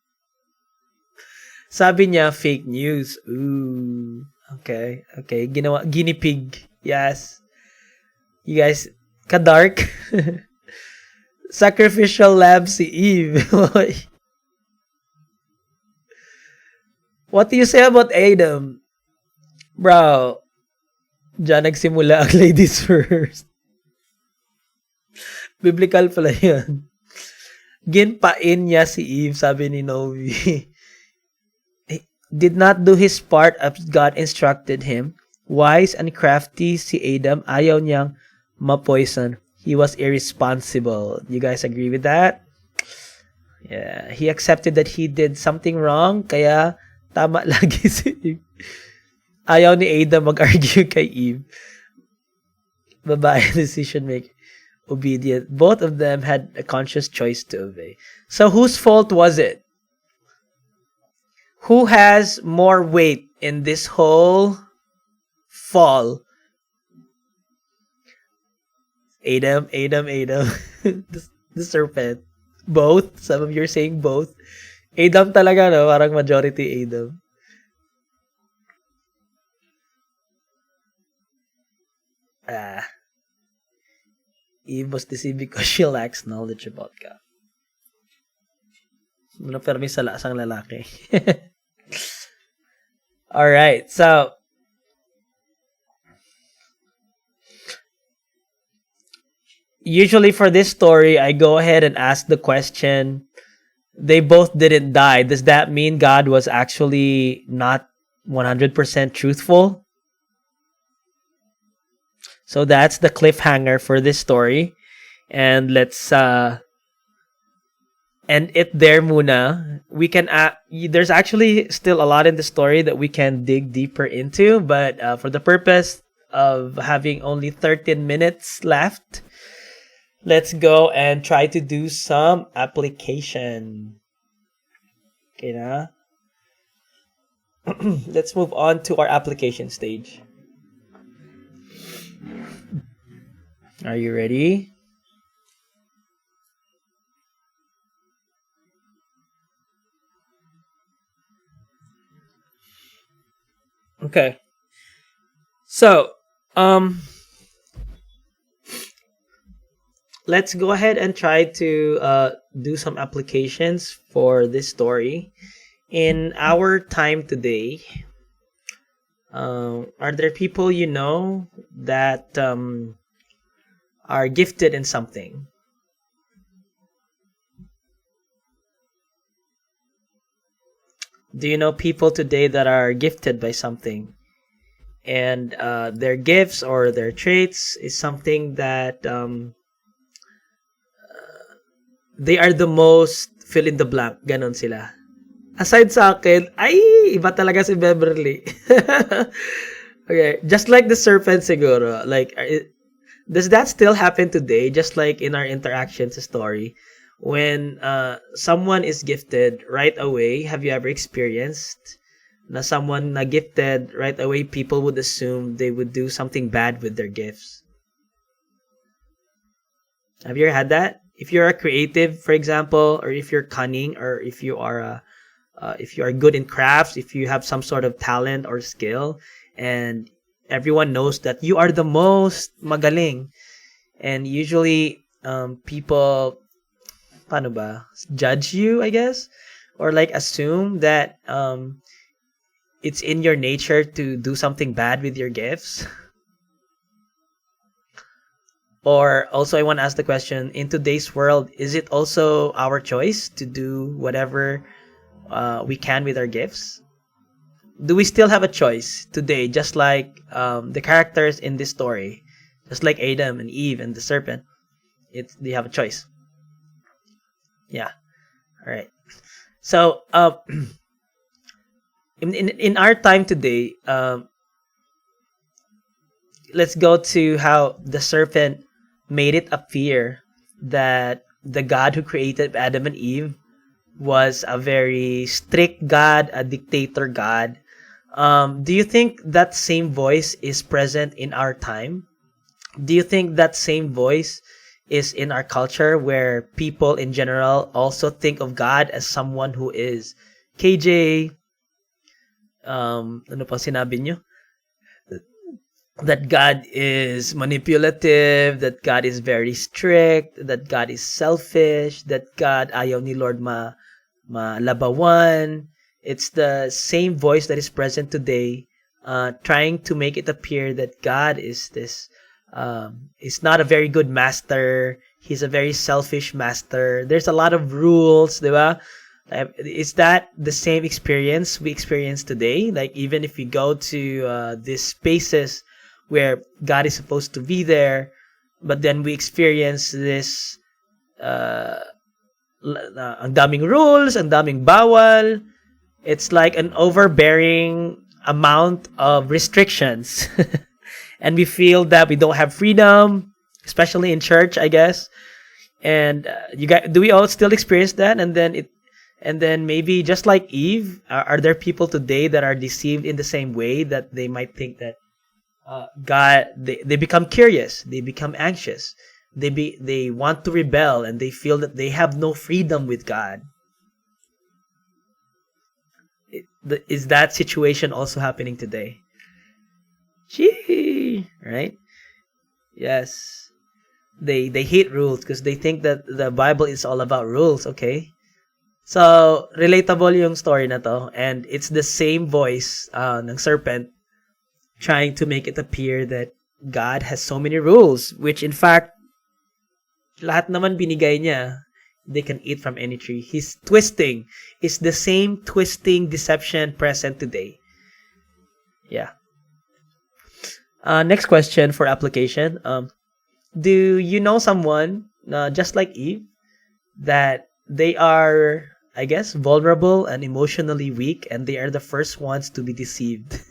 Sabi niya, fake news. Ooh. Okay. Ginawa, guinea pig. Yes. You guys, ka-dark. Sacrificial lamb si Eve. What do you say about Adam? Bro, diyan nagsimula ang ladies first. Biblical pala yun. Ginpain niya si Eve, sabi ni Novi. He did not do his part as God instructed him. Wise and crafty si Adam, ayaw niyang ma-poison. He was irresponsible. You guys agree with that? Yeah. He accepted that he did something wrong, kaya tama lagi si Eve. Ayaw ni Adam mag-argue kay Eve. Babae decision maker. Obedient. Both of them had a conscious choice to obey. So whose fault was it? Who has more weight in this whole fall? Adam. The serpent. Both. Some of you are saying both. Adam talaga, no? Parang majority Adam. Eve was deceived because she lacks knowledge about God. Ano permi sa lasang lalaki. Alright, so usually for this story, I go ahead and ask the question, they both didn't die. Does that mean God was actually not 100% truthful? So that's the cliffhanger for this story. And let's end it there muna. We can there's actually still a lot in the story that we can dig deeper into, but for the purpose of having only 13 minutes left, let's go and try to do some application. Okay na? Let's move on to our application stage. Are you ready? Okay. So, let's go ahead and try to do some applications for this story. In our time today, are there people you know that are gifted in something? Do you know people today that are gifted by something? And their gifts or their traits is something that they are the most fill in the blank. Ganon sila. Aside sa akin, ay, iba talaga si Beverly. Okay, just like the serpent siguro. Like, does that still happen today? Just like in our interactions story, when someone is gifted right away, have you ever experienced na someone na gifted right away, people would assume they would do something bad with their gifts? Have you ever had that? If you're a creative, for example, or if you're cunning, or if you are good in crafts, if you have some sort of talent or skill, and everyone knows that you are the most magaling, and usually people, paano ba, judge you, I guess, or like assume that it's in your nature to do something bad with your gifts. Or also, I want to ask the question, in today's world, is it also our choice to do whatever we can with our gifts? Do we still have a choice today, just like the characters in this story, just like Adam and Eve and the serpent? They have a choice. Yeah. All right. So, in our time today, let's go to how the serpent made it appear that the God who created Adam and Eve was a very strict God, a dictator God. Do you think that same voice is present in our time? Do you think that same voice is in our culture, where people in general also think of God as someone who is KJ? Ano pang sinabi nyo? That God is manipulative, that God is very strict, that God is selfish, that God ayaw ni Lord malabawan. It's the same voice that is present today, trying to make it appear that God is not a very good master. He's a very selfish master. There's a lot of rules, di ba? Is that the same experience we experience today? Like, even if we go to these spaces where God is supposed to be there, but then we experience this ang daming rules, ang daming bawal. It's like an overbearing amount of restrictions. And we feel that we don't have freedom, especially in church, I guess. And do we all still experience that? And then maybe just like Eve, are there people today that are deceived in the same way, that they might think that God, they become curious, they become anxious, they want to rebel, and they feel that they have no freedom with God? Is that situation also happening today? Gee, right? Yes. They hate rules because they think that the Bible is all about rules, okay? So, relatable yung story na to, and it's the same voice ng serpent trying to make it appear that God has so many rules, which in fact, lahat naman binigay niya. They can eat from any tree. He's twisting. It's the same twisting deception present today. Yeah. Next question for application. Do you know someone, just like Eve, that they are, I guess, vulnerable and emotionally weak, and they are the first ones to be deceived?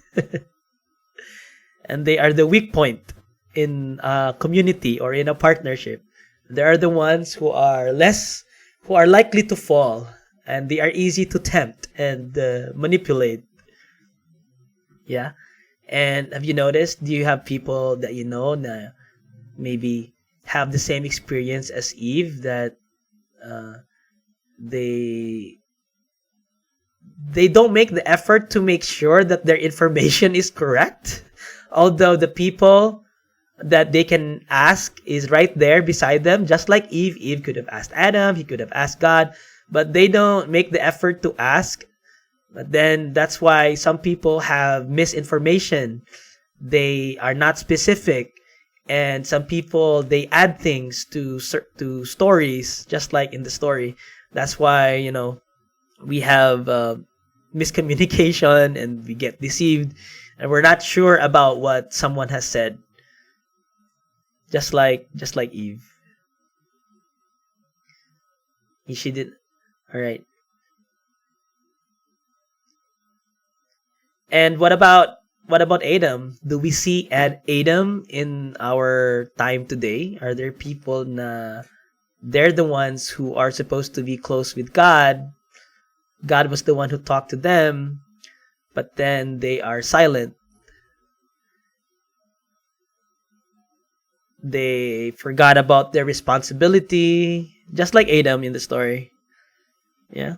And they are the weak point in a community or in a partnership. They are the ones who are likely to fall, and they are easy to tempt and manipulate. Yeah. And have you noticed, do you have people that you know na maybe have the same experience as Eve, that they don't make the effort to make sure that their information is correct, although the people that they can ask is right there beside them, just like Eve. Eve could have asked Adam, he could have asked God, but they don't make the effort to ask. But then that's why some people have misinformation. They are not specific, and some people, they add things to stories, just like in the story. That's why, we have miscommunication, and we get deceived, and we're not sure about what someone has said. Just like Eve. She did. All right. And what about Adam? Do we see Adam in our time today? Are there people na they're the ones who are supposed to be close with God? God was the one who talked to them, but then they are silent. They forgot about their responsibility, just like Adam in the story. Yeah.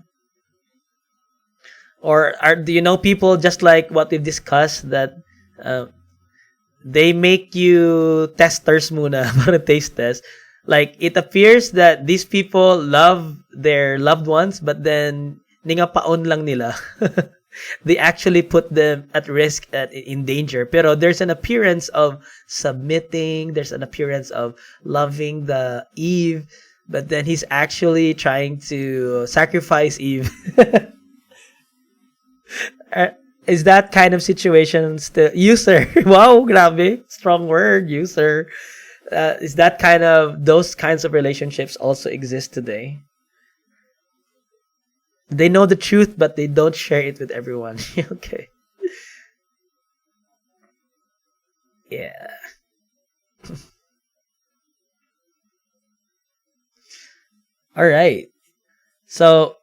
Or do you know people just like what we've discussed, that uh, they make you testers muna para taste test. Like, it appears that these people love their loved ones, but then ningapaon lang nila. They actually put them at risk, in danger. Pero there's an appearance of submitting, there's an appearance of loving the Eve, but then he's actually trying to sacrifice Eve. Is that kind of situation still, user? Wow, grabe, strong word, user. Is that those kinds of relationships also exist today? They know the truth, but they don't share it with everyone. Okay. Yeah. All right. So,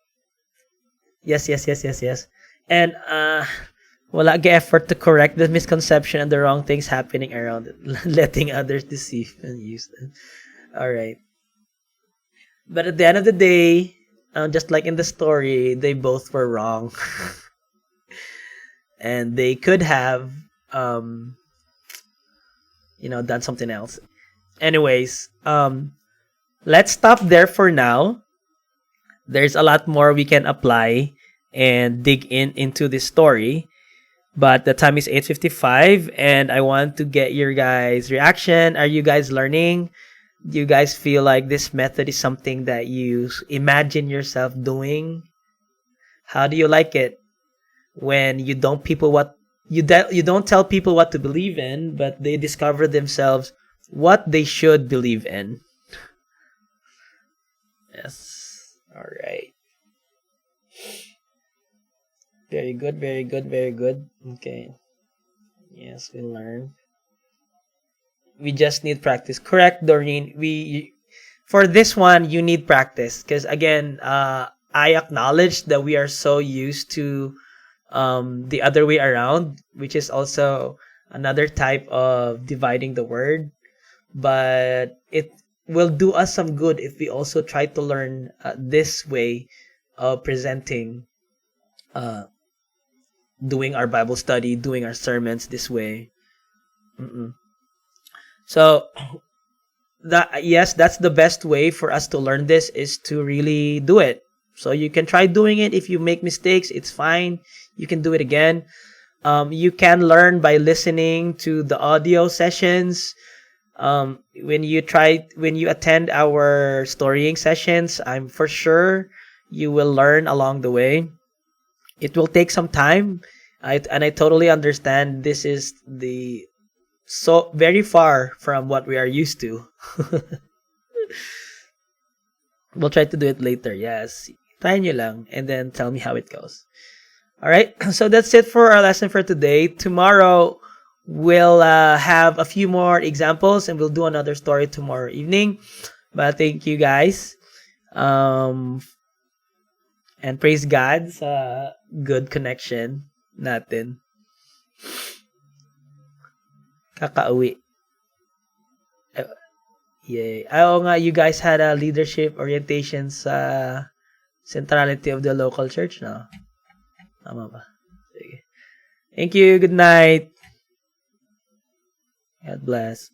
yes. And wala ge effort to correct the misconception and the wrong things happening around it, letting others deceive and use them. All right. But at the end of the day, just like in the story, they both were wrong. And they could have, done something else. Anyways, let's stop there for now. There's a lot more we can apply and dig into this story. But the time is 8:55, and I want to get your guys' reaction. Are you guys learning? Do you guys feel like this method is something that you imagine yourself doing? How do you like it when you don't tell people what to believe in, but they discover themselves what they should believe in? Yes. All right. Very good, very good, very good. Okay. Yes, we learn. We just need practice. Correct, Doreen. For this one, you need practice, because again, I acknowledge that we are so used to the other way around, which is also another type of dividing the word. But it will do us some good if we also try to learn this way of presenting, doing our Bible study, doing our sermons this way. So that's the best way for us to learn this, is to really do it. So you can try doing it. If you make mistakes, it's fine. You can do it again. You can learn by listening to the audio sessions. When you attend our storying sessions, I'm for sure you will learn along the way. It will take some time. I totally understand. This is so very far from what we are used to. We'll try to do it later. Yes. Try nyo lang and then tell me how it goes. All right. So that's it for our lesson for today. Tomorrow we'll have a few more examples, and we'll do another story tomorrow evening. But thank you guys. And praise God sa good connection natin. Kakauwi. Yay. Oo nga, you guys had a leadership orientation sa centrality of the local church, no? Tama ba? Sige. Thank you. Good night. God bless.